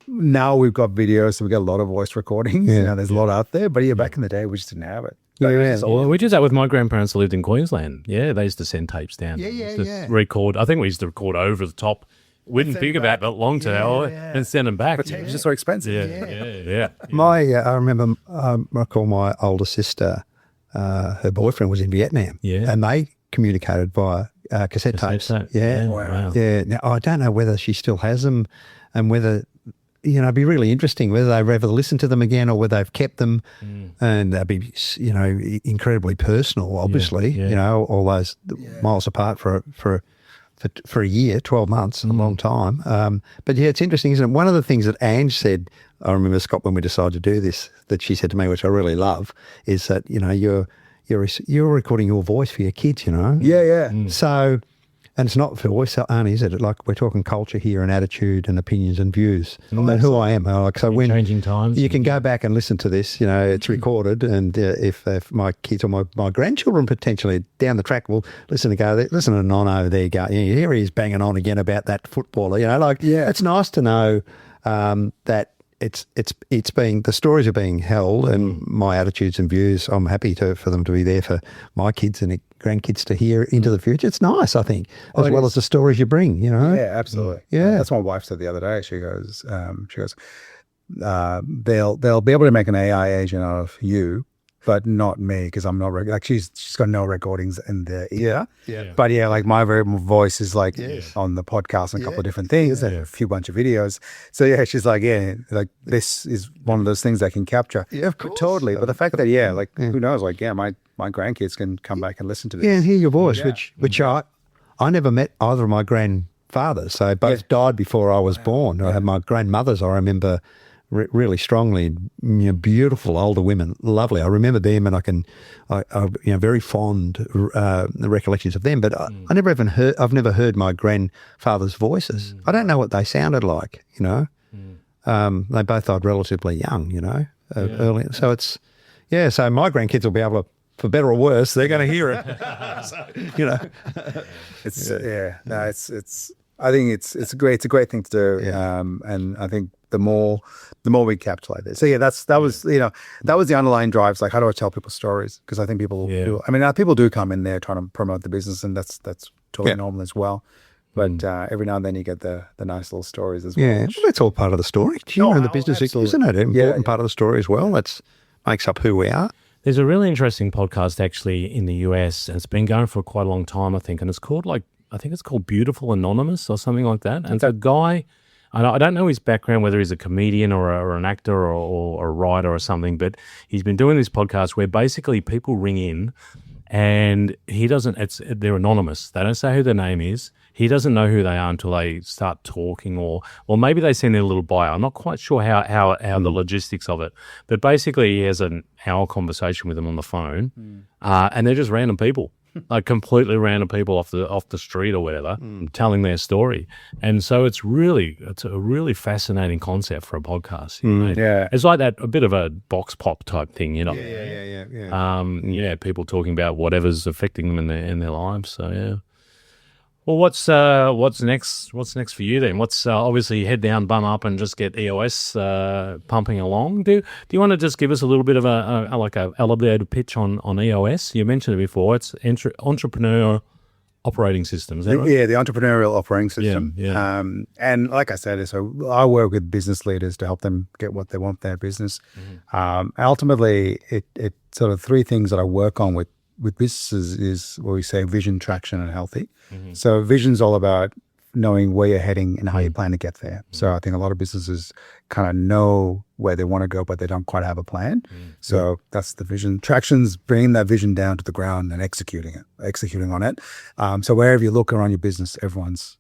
now we've got videos, so we got a lot of voice recordings. You know, there's a lot out there, but back in the day we just didn't have it. Well, we did that with my grandparents who lived in Queensland. Yeah, they used to send tapes down. Record. I think we used to record over the top. We didn't think about it long term and send them back. But tapes are just so expensive. Yeah. I remember, I recall my older sister, her boyfriend was in Vietnam. Yeah. And they communicated via cassette tapes. Yeah. Wow. Yeah. Now, I don't know whether she still has them and whether, you know, it'd be really interesting whether they've ever listened to them again or whether they've kept them. And they'd be, you know, incredibly personal, obviously, you know, all those miles apart for a year, 12 months, a long time. But yeah, it's interesting, isn't it? One of the things that Ange said, I remember, Scott, when we decided to do this, that she said to me, which I really love, is that, you know, you're recording your voice for your kids, you know? Yeah. So, and it's not for voice only, is it? Like we're talking culture here and attitude and opinions and views and who I am. Like, so when Changing times. you can go back and listen to this, you know, it's recorded, and if my kids or my grandchildren potentially down the track will listen to listen to Nono, there you go. You hear he's banging on again about that footballer, you know, like it's nice to know that it's being, the stories are being held, and my attitudes and views, I'm happy for them to be there for my kids and grandkids to hear into the future. It's nice, I think, as well as the stories you bring, you know? Yeah, absolutely. Yeah. That's what my wife said the other day. She goes, they'll be able to make an AI agent out of you, but not me, because I'm not like she's got no recordings in there either. Yeah. But yeah, like my very voice is like on the podcast and a couple of different things and a few bunch of videos. So yeah, she's like, like this is one of those things I can capture. Yeah, of course. Totally. But the fact that who knows? Like my grandkids can come back and listen to this. Yeah, and hear your voice, which I never met either of my grandfathers. So both died before I was born. I had my grandmothers, I remember really strongly, you know, beautiful older women, lovely. I remember them, and I you know, very fond recollections of them. But I've never heard my grandfather's voices. I don't know what they sounded like. You know, they both died relatively young. You know, early. So it's so my grandkids will be able to, for better or worse, they're going to hear it. So, you know, it's I think it's a great thing to do. And I think the more we capitalize this. So that was the underlying drive. It's like, how do I tell people stories? Because I think people do. I mean, people do come in there trying to promote the business, and that's totally normal as well. But every now and then you get the nice little stories as well. Yeah, well, that's all part of the story. You know, the business, isn't it? An important part of the story as well. That makes up who we are. There's a really interesting podcast actually in the US, and it's been going for quite a long time, I think, and it's called Beautiful Anonymous or something like that. And it's a guy, I don't know his background, whether he's a comedian or an actor or a writer or something, but he's been doing this podcast where basically people ring in and they're anonymous. They don't say who their name is. he doesn't know who they are until they start talking, or maybe they send in a little bio. I'm not quite sure how the logistics of it, but basically he has an hour conversation with them on the phone, and they're just random people. Like completely random people off the street or whatever, telling their story, and so it's a really fascinating concept for a podcast. You know? Yeah, it's like that, a bit of a box pop type thing, you know. Yeah. People talking about whatever's affecting them in their lives. So yeah. Well, what's next? What's next for you then? What's obviously head down, bum up, and just get EOS pumping along. Do you want to just give us a little bit of a elevated pitch on EOS? You mentioned it before. It's entrepreneur operating system. Is that right? Yeah, the entrepreneurial operating system. Yeah. And like I said, so I work with business leaders to help them get what they want in their business. Ultimately, it sort of three things that I work on with businesses is what we say vision, traction, and healthy. So vision's all about knowing where you're heading and how you plan to get there. So I think a lot of businesses kind of know where they want to go, but they don't quite have a plan. So that's the vision. Traction's bringing that vision down to the ground and executing on it. So wherever you look around your business, everyone's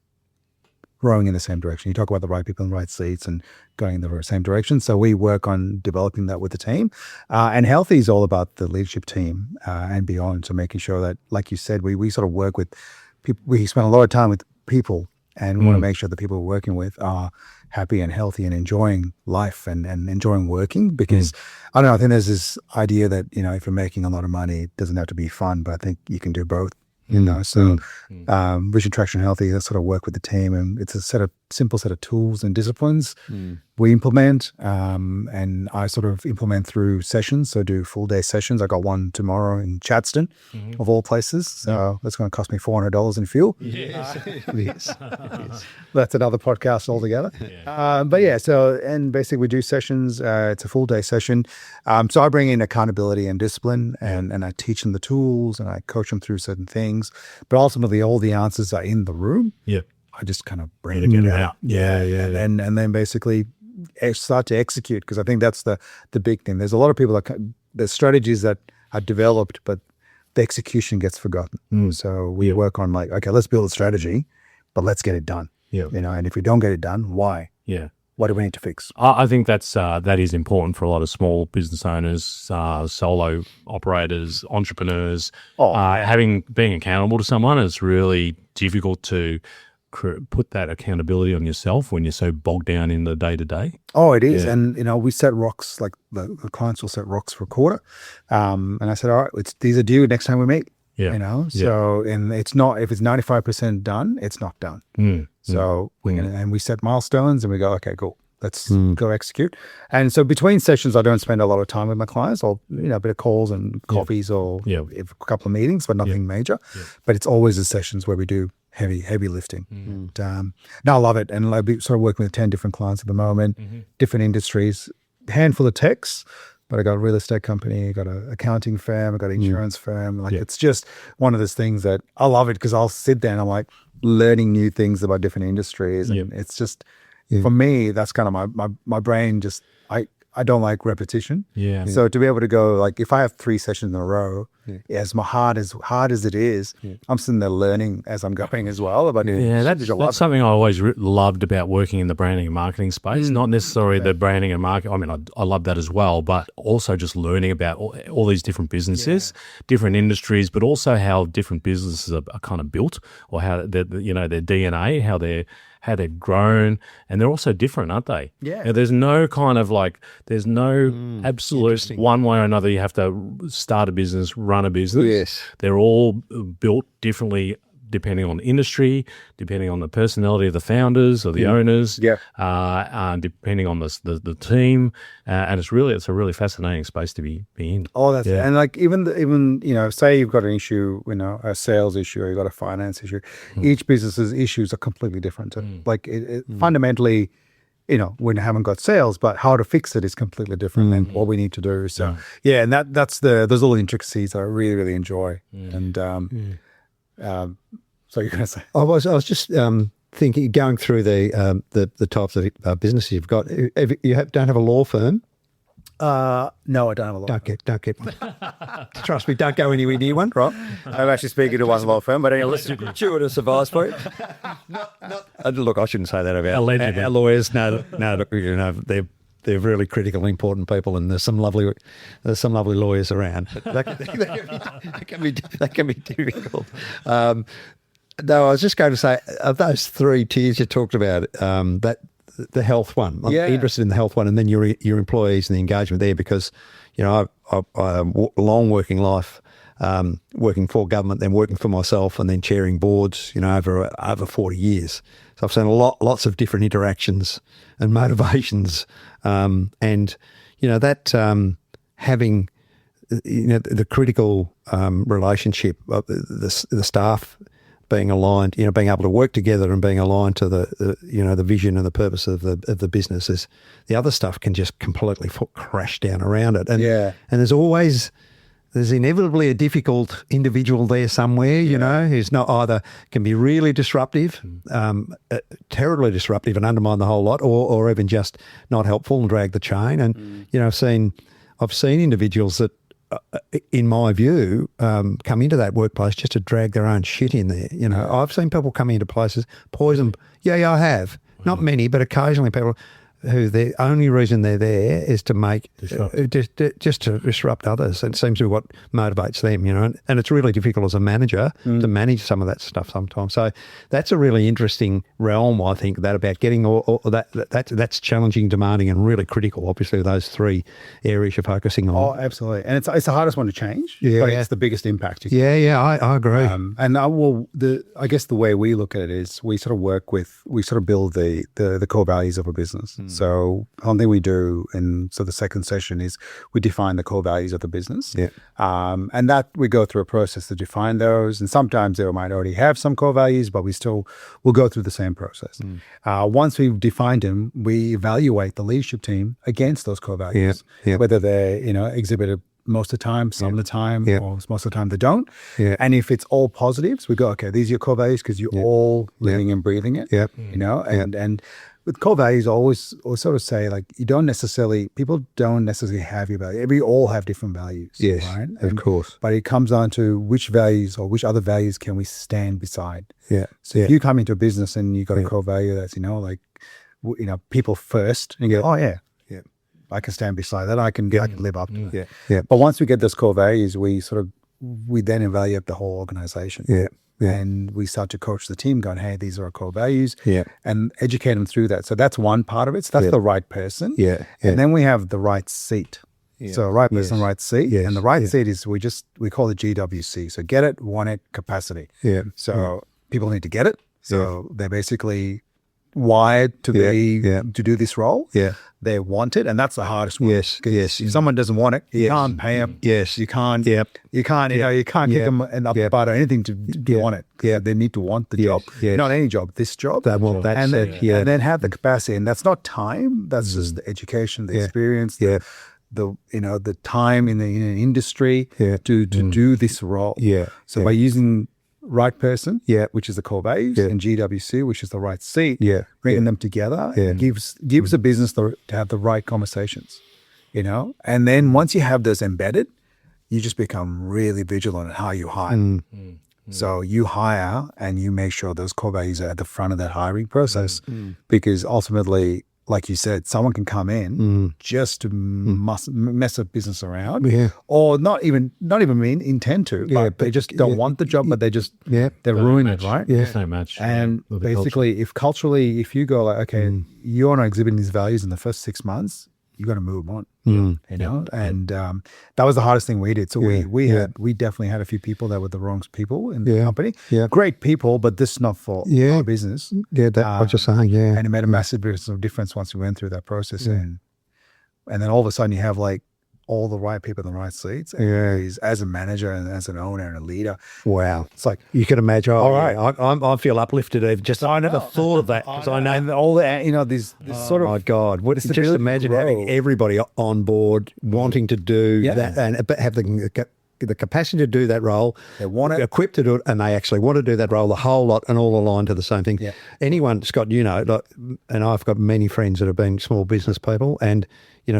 rowing in the same direction. You talk about the right people in the right seats and going in the same direction. So we work on developing that with the team. And healthy is all about the leadership team and beyond. So making sure that, like you said, we sort of work with people. We spend a lot of time with people and want to make sure the people we're working with are happy and healthy and enjoying life and enjoying working. Because I don't know, I think there's this idea that, if you're making a lot of money, it doesn't have to be fun, but I think you can do both. So vision, traction, healthy, that's sort of work with the team, and it's a simple set of tools and disciplines we implement, and I sort of implement through sessions. So do full day sessions. I got one tomorrow in Chadstone, of all places. So that's going to cost me $400 in fuel. Yes. That's another podcast altogether. But yeah, so, and basically we do sessions. It's a full day session. So I bring in accountability and discipline, and I teach them the tools and I coach them through certain things. But ultimately, all the answers are in the room. Yeah. I just kind of bring it out. And then basically start to execute, because I think that's the big thing. There's a lot of people there's strategies that are developed, but the execution gets forgotten. So we work on okay, let's build a strategy, but let's get it done. And if we don't get it done, why? What do we need to fix? I think that is important for a lot of small business owners, solo operators, entrepreneurs. Being accountable to someone is really difficult to put that accountability on yourself when you're so bogged down in the day to day. Oh, it is. And, we set rocks, like the clients will set rocks for a quarter. And I said, all right, these are due next time we meet. So, and it's not, if it's 95% done, it's not done. So we set milestones and we go, okay, cool. Let's go execute. And so between sessions, I don't spend a lot of time with my clients. I'll, a bit of calls and coffees or a couple of meetings, but nothing major. But it's always the sessions where we do heavy lifting. And I love it. And I've been sort of working with 10 different clients at the moment, different industries, handful of techs, but I got a real estate company, I got an accounting firm, I got an insurance firm. It's just one of those things that I love it, because I'll sit there and I'm like learning new things about different industries. And it's just, for me, that's kind of my brain just, I don't like repetition. So to be able to go, if I have 3 sessions in a row, as hard as it is, I'm sitting there learning as I'm going as well. About that's something I always loved about working in the branding and marketing space. Not necessarily the branding and marketing. I mean, I love that as well, but also just learning about all these different businesses, different industries, but also how different businesses are kind of built, or how their DNA, how they've grown, and they're also different, aren't they? There's no kind of there's no absolute one way or another. You have to start a business, run a business. They're all built differently depending on the industry, depending on the personality of the founders or the owners, depending on the team, and it's a really fascinating space to be in. Oh, that's it. And even say you've got an issue, a sales issue, or you've got a finance issue. Each business's issues are completely different. Fundamentally, we haven't got sales, but how to fix it is completely different than what we need to do. So and that's those little intricacies that I really, really enjoy. And so you're going to say? I was just thinking, going through the types of businesses you've got. Don't have a law firm. No, I don't have a law. Don't get. Trust me, don't go anywhere near one, right? I'm actually speaking to one law firm, but anyway. Gratuitous advice for you. Look, I shouldn't say that about Allegedly. our lawyers. No, look, they're really critical, important people, and there's some lovely lawyers around. But that can be difficult. No, I was just going to say, of those 3 tiers you talked about, that the health one. I'm interested in the health one, and then your employees and the engagement there, because I long working life, working for government, then working for myself, and then chairing boards. Over 40 years. So I've seen lots of different interactions and motivations, and that having the critical relationship of the staff being aligned, being able to work together and being aligned to the vision and the purpose of the business. Is the other stuff can just completely crash down around it. And and there's inevitably a difficult individual there somewhere, who's not either can be really disruptive, terribly disruptive and undermine the whole lot, or even just not helpful and drag the chain. And I've seen individuals that, in my view, come into that workplace just to drag their own shit in there. I've seen people come into places, poison. Yeah, I have. Not many, but occasionally people who the only reason they're there is to make just to disrupt others. And it seems to be what motivates them, and it's really difficult as a manager to manage some of that stuff sometimes. So that's a really interesting realm, I think, that about getting all that's challenging, demanding, and really critical. Obviously, those 3 areas you're focusing on. Oh, absolutely, and it's the hardest one to change. But it's the biggest impact. I agree. I guess the way we look at it is we sort of build the core values of a business. So one thing we do, and so the second session is we define the core values of the business. And that we go through a process to define those. And sometimes they might already have some core values, but we'll go through the same process. Once we've defined them, we evaluate the leadership team against those core values, whether they're, exhibited most of the time, some of the time, or most of the time they don't. And if it's all positives, we go, okay, these are your core values because you're all living and breathing it, and with core values, I always sort of say, like, people don't necessarily have your value. We all have different values. Yes, right? Of course. But it comes down to which values or which other values can we stand beside. So if you come into a business and you got a core value that's, people first, and you go, I can stand beside that. I can live up to it. But once we get those core values, we then evaluate the whole organization. And we start to coach the team going, hey, these are our core values, and educate them through that. So that's one part of it. So that's the right person. And then we have the right seat. So right person, right seat. And the right seat is, we call it GWC. So get it, want it, capacity. So people need to get it. So they're basically wired to to do this role. They want it, and that's the hardest one. If someone doesn't want it, you can't pay them. You can't. You can't. You can't kick them in the butt or anything to want it. They need to want the job. Not any job. This job. And then have the capacity, and that's not time. That's just the education, the experience. The time in the industry to do this role. So by using right person, which is the core values, and GWC, which is the right seat, bringing them together gives a business to have the right conversations, And then once you have those embedded, you just become really vigilant on how you hire. So you hire and you make sure those core values are at the front of that hiring process, because ultimately, like you said, someone can come in just to mess a business around, or not even intend to, but they just don't want the job, but they just they ruin it, right? So much. And basically, if you go like, okay, you're not exhibiting these values in the first 6 months, you got to move on, And that was the hardest thing we did. So we definitely had a few people that were the wrong people in the company. Great people, but this is not for our business. I was just saying, and it made a massive difference once we went through that process, and then all of a sudden you have like all the right people in the right seats. As a manager and as an owner and a leader. Wow. It's like, you can imagine. All right. I feel uplifted. I never thought of that, because I know. And all the, this sort of. Oh, my God. Just imagine having everybody on board wanting to do that, and but have the capacity to do that role. They want it. Equipped to do it, and they actually want to do that role, the whole lot, and all aligned to the same thing. Yeah. Anyone, Scott, and I've got many friends that have been small business people, and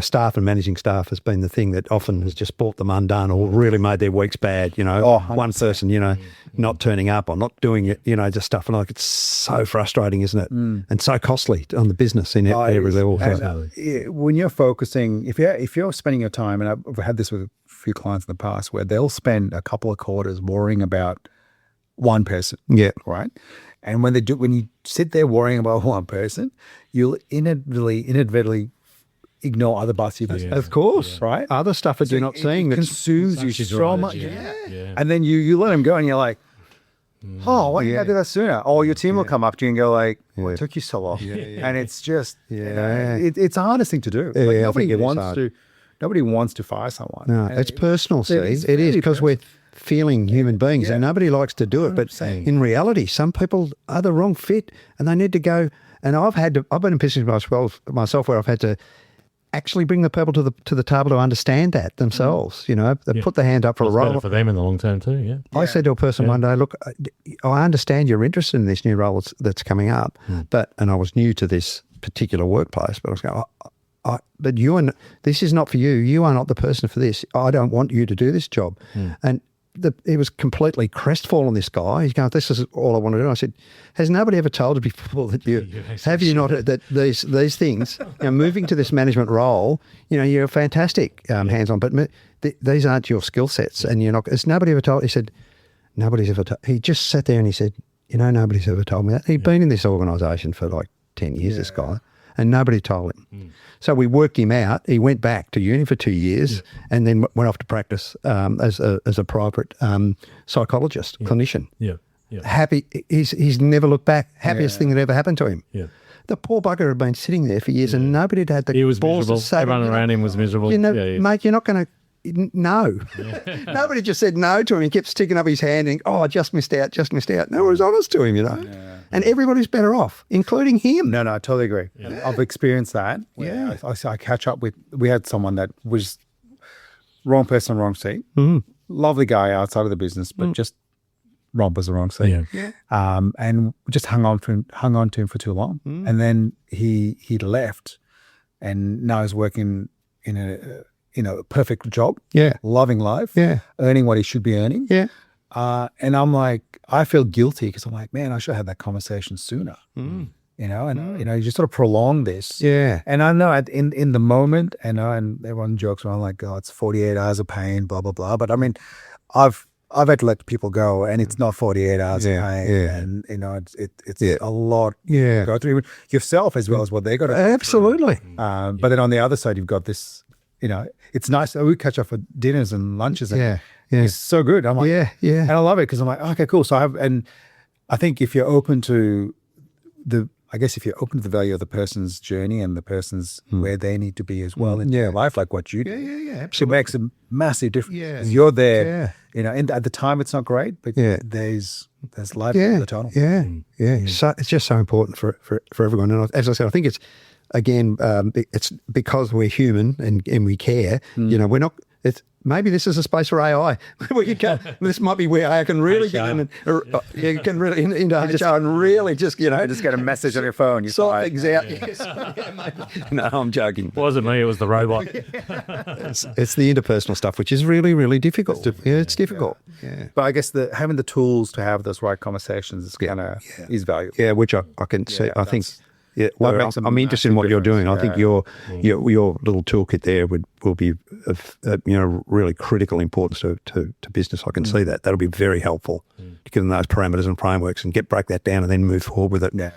staff and managing staff has been the thing that often has just brought them undone or really made their weeks bad. One person, not turning up or not doing it, just stuff. And it's so frustrating, isn't it? And so costly on the business in every level. When you're focusing, if you're spending your time, and I've had this with a few clients in the past, where they'll spend a couple of quarters worrying about one person. Yeah. Right. And when you sit there worrying about one person, you'll inadvertently ignore other parts of your business. Of course. Right. Other stuff that you're not seeing that consumes you so much. Yeah. And then you let them go and you're like, oh, why didn't I do that sooner? Or your team will come up to you and go like, well, it took you so long. And it's just, it's the hardest thing to do. Nobody wants to fire someone. No, it's personal, see. It is because we're feeling human beings and nobody likes to do it. 100%. But in reality, some people are the wrong fit and they need to go. And I've been in positions myself where I've had to actually bring the people to the table to understand that themselves. They put their hand up for a role. Better for them in the long term too. Yeah. I said to a person one day, look, I understand you're interested in this new role that's coming up, and I was new to this particular workplace, but I was going, but this is not for you. You are not the person for this. I don't want you to do this job. And he was completely crestfallen, this guy. He's going, this is all I want to do. And I said, has nobody ever told you before that that these things, moving to this management role, you're fantastic hands-on, but these aren't your skill sets and you're not, has nobody ever told, he said, nobody's ever told, he just sat there and he said, nobody's ever told me that. He'd been in this organisation for like 10 years, this guy, and nobody told him. So we worked him out. He went back to uni for 2 years and then went off to practice as a private psychologist, clinician. Yeah. Happy. He's never looked back. Happiest thing that ever happened to him. Yeah. The poor bugger had been sitting there for years and nobody had had the He was balls miserable. to say, Everyone around him was miserable. Mate, you're not going to. No. Nobody just said no to him. He kept sticking up his hand and, I just missed out. No one was honest to him, And everybody's better off, including him. No, I totally agree. Yeah. I've experienced that. Yeah. I catch up with, we had someone that was wrong person, wrong seat. Lovely guy outside of the business, but just wrong person, wrong seat. Yeah. And just hung on to him for too long. And then he left and now he's working in a perfect job, loving life, earning what he should be earning. And I'm like, I feel guilty because I'm like, man, I should have had that conversation sooner. And you just sort of prolong this. And I know in the moment, and everyone jokes around like, oh, it's 48 hours of pain, blah blah blah. But I mean, I've had to let people go, and it's not 48 hours of pain, and it's a lot to go through yourself as well as what they got to go Absolutely. But then on the other side, you've got this. It's nice. We catch up for dinners and lunches. And it's so good. I'm like, and I love it because I'm like, okay, cool. So I think if you're open to the value of the person's journey and the person's where they need to be as well in their life, like what you do, absolutely. it makes a massive difference. You're there, and at the time it's not great, but there's light at the tunnel. So it's just so important for everyone. And as I said, I think it's, again, it's because we're human and we care. We're not. Maybe this is a space for AI. This might be where AI can really get in. You can really into HR and really just get a message on your phone. Sort things out. No, I'm joking. It wasn't me. It was the robot. It's the interpersonal stuff, which is really, really difficult. It's difficult. But I guess having the tools to have those right conversations is valuable. Yeah, which I can see. I think. Yeah, well, I'm interested in what you're doing. I think your little toolkit there will be of really critical importance to business. I can see that. That'll be very helpful to give them those parameters and frameworks and break that down and then move forward with it.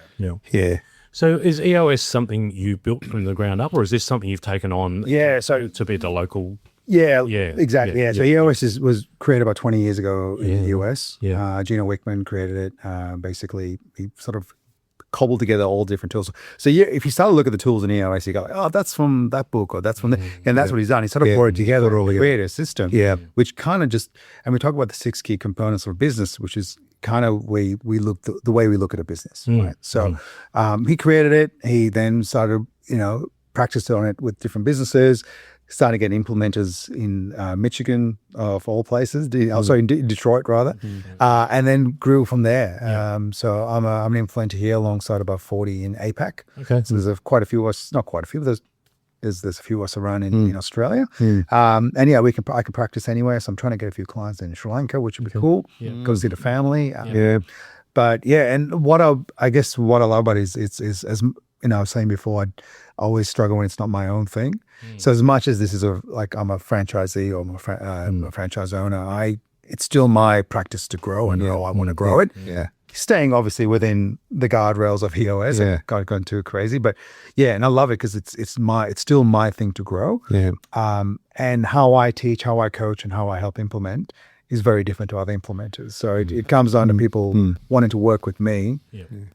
Yeah. So is EOS something you built from the ground up, or is this something you've taken on? To be the local. Yeah, exactly. Yeah. So EOS was created about 20 years ago in the US. Gino Wickman created it. Basically, he sort of cobbled together all different tools. So if you start to look at the tools in EOS, you go, oh, that's from that book, or that's from the, and that's what he's done. He sort of brought it together to create a system, which kind of just, and we talk about the 6 key components of business, which is kind of the way we look at a business, right? So he created it. He then started, practiced on it with different businesses, starting to get implementers in Michigan, of all places. Sorry, in Detroit rather, and then grew from there. So I'm an implementer here, alongside about 40 in APAC. Okay. So there's quite a few of us, not quite a few, but there's a few of us around in Australia. And yeah, I can practice anywhere. So I'm trying to get a few clients in Sri Lanka, which would be cool. Go see the family. But yeah, and what I guess what I love about it is as you know, I was saying before, I always struggle when it's not my own thing. So as much as this is like I'm a franchisee or I'm a franchise owner, it's still my practice to grow, and I want to grow it. Staying obviously within the guardrails of EOS. I've gone too crazy, but yeah, and I love it because it's still my thing to grow. And how I teach, how I coach, and how I help implement is very different to other implementers. So it comes down to people wanting to work with me.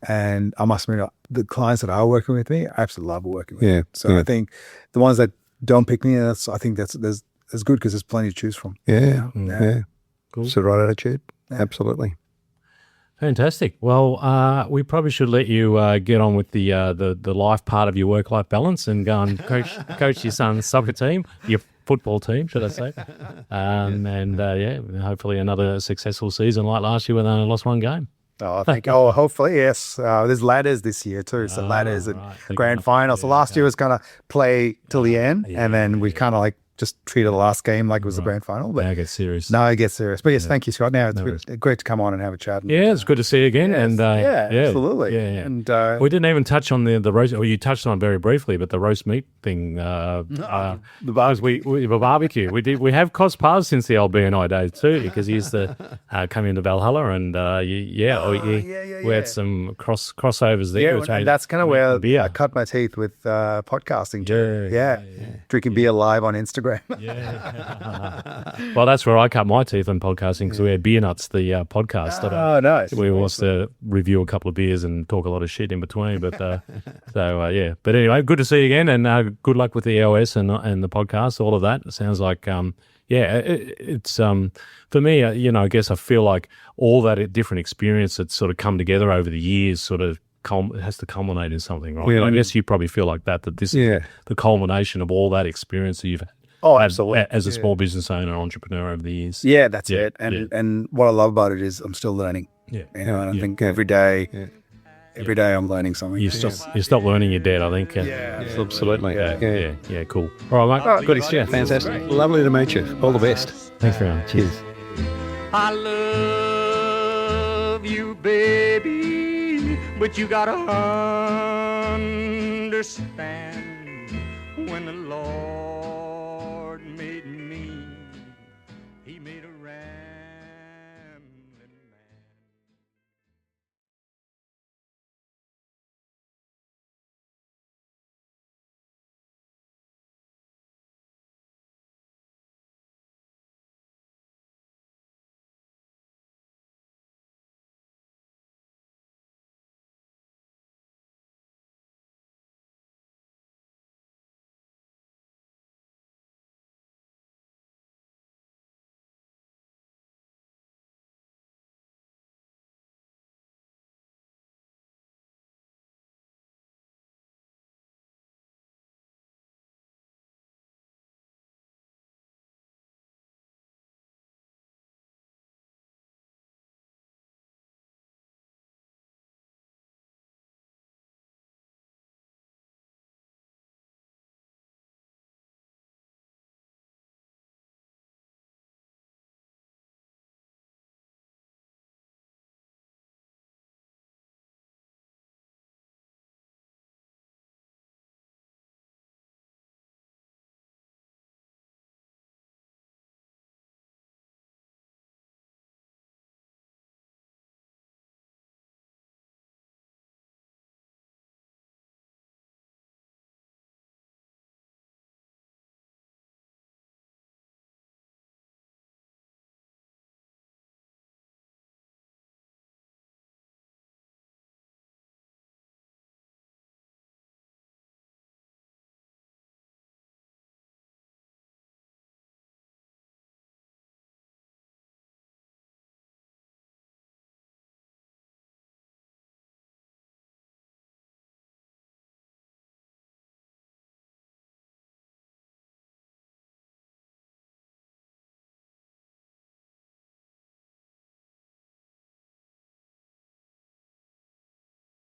And I must admit, the clients that are working with me, I absolutely love working with them. So I think the ones that don't pick me, I think that's good, because there's plenty to choose from. Cool. It's the right attitude. Absolutely. Fantastic. Well, we probably should let you get on with the life part of your work-life balance and go and coach your son's soccer team, your football team, should I say. And hopefully another successful season like last year when they only lost one game. Hopefully, yes. There's ladders this year too. So ladders and grand final. So last year was kind of play till the end, and then we kind of like just treated the last game like it was the grand final. But now it gets serious. But yes, thank you, Scott. Now it's great to come on and have a chat. It's good to see you again. Yes. And absolutely. And we didn't even touch on the roast. Well, you touched on it very briefly, but the roast meat thing. The barbecue. We have crossed paths since the old BNI days too, because he used to come into Valhalla, and we had some crossovers there. And that's kind of where I cut my teeth with podcasting too. Drinking beer live on Instagram. Well, that's where I cut my teeth on podcasting, because we had Beer Nuts, the podcast. Nice. We was to review a couple of beers and talk a lot of shit in between. But But anyway, good to see you again, and good luck with the EOS and the podcast. All of that. It sounds like it's for me. I guess I feel like all that different experience that's sort of come together over the years sort of has to culminate in something, right? I guess you probably feel like that this is the culmination of all that experience that you've had. Absolutely. As a small business owner, entrepreneur over the years. Yeah, that's it. And what I love about it is I'm still learning. And I think every day I'm learning something. You stop learning, you're dead, I think. Absolutely. Yeah, cool. All right, mate. Good experience. Fantastic. Lovely to meet you. All the best. Thanks very much. Cheers. I love you, baby, but you gotta understand when the Lord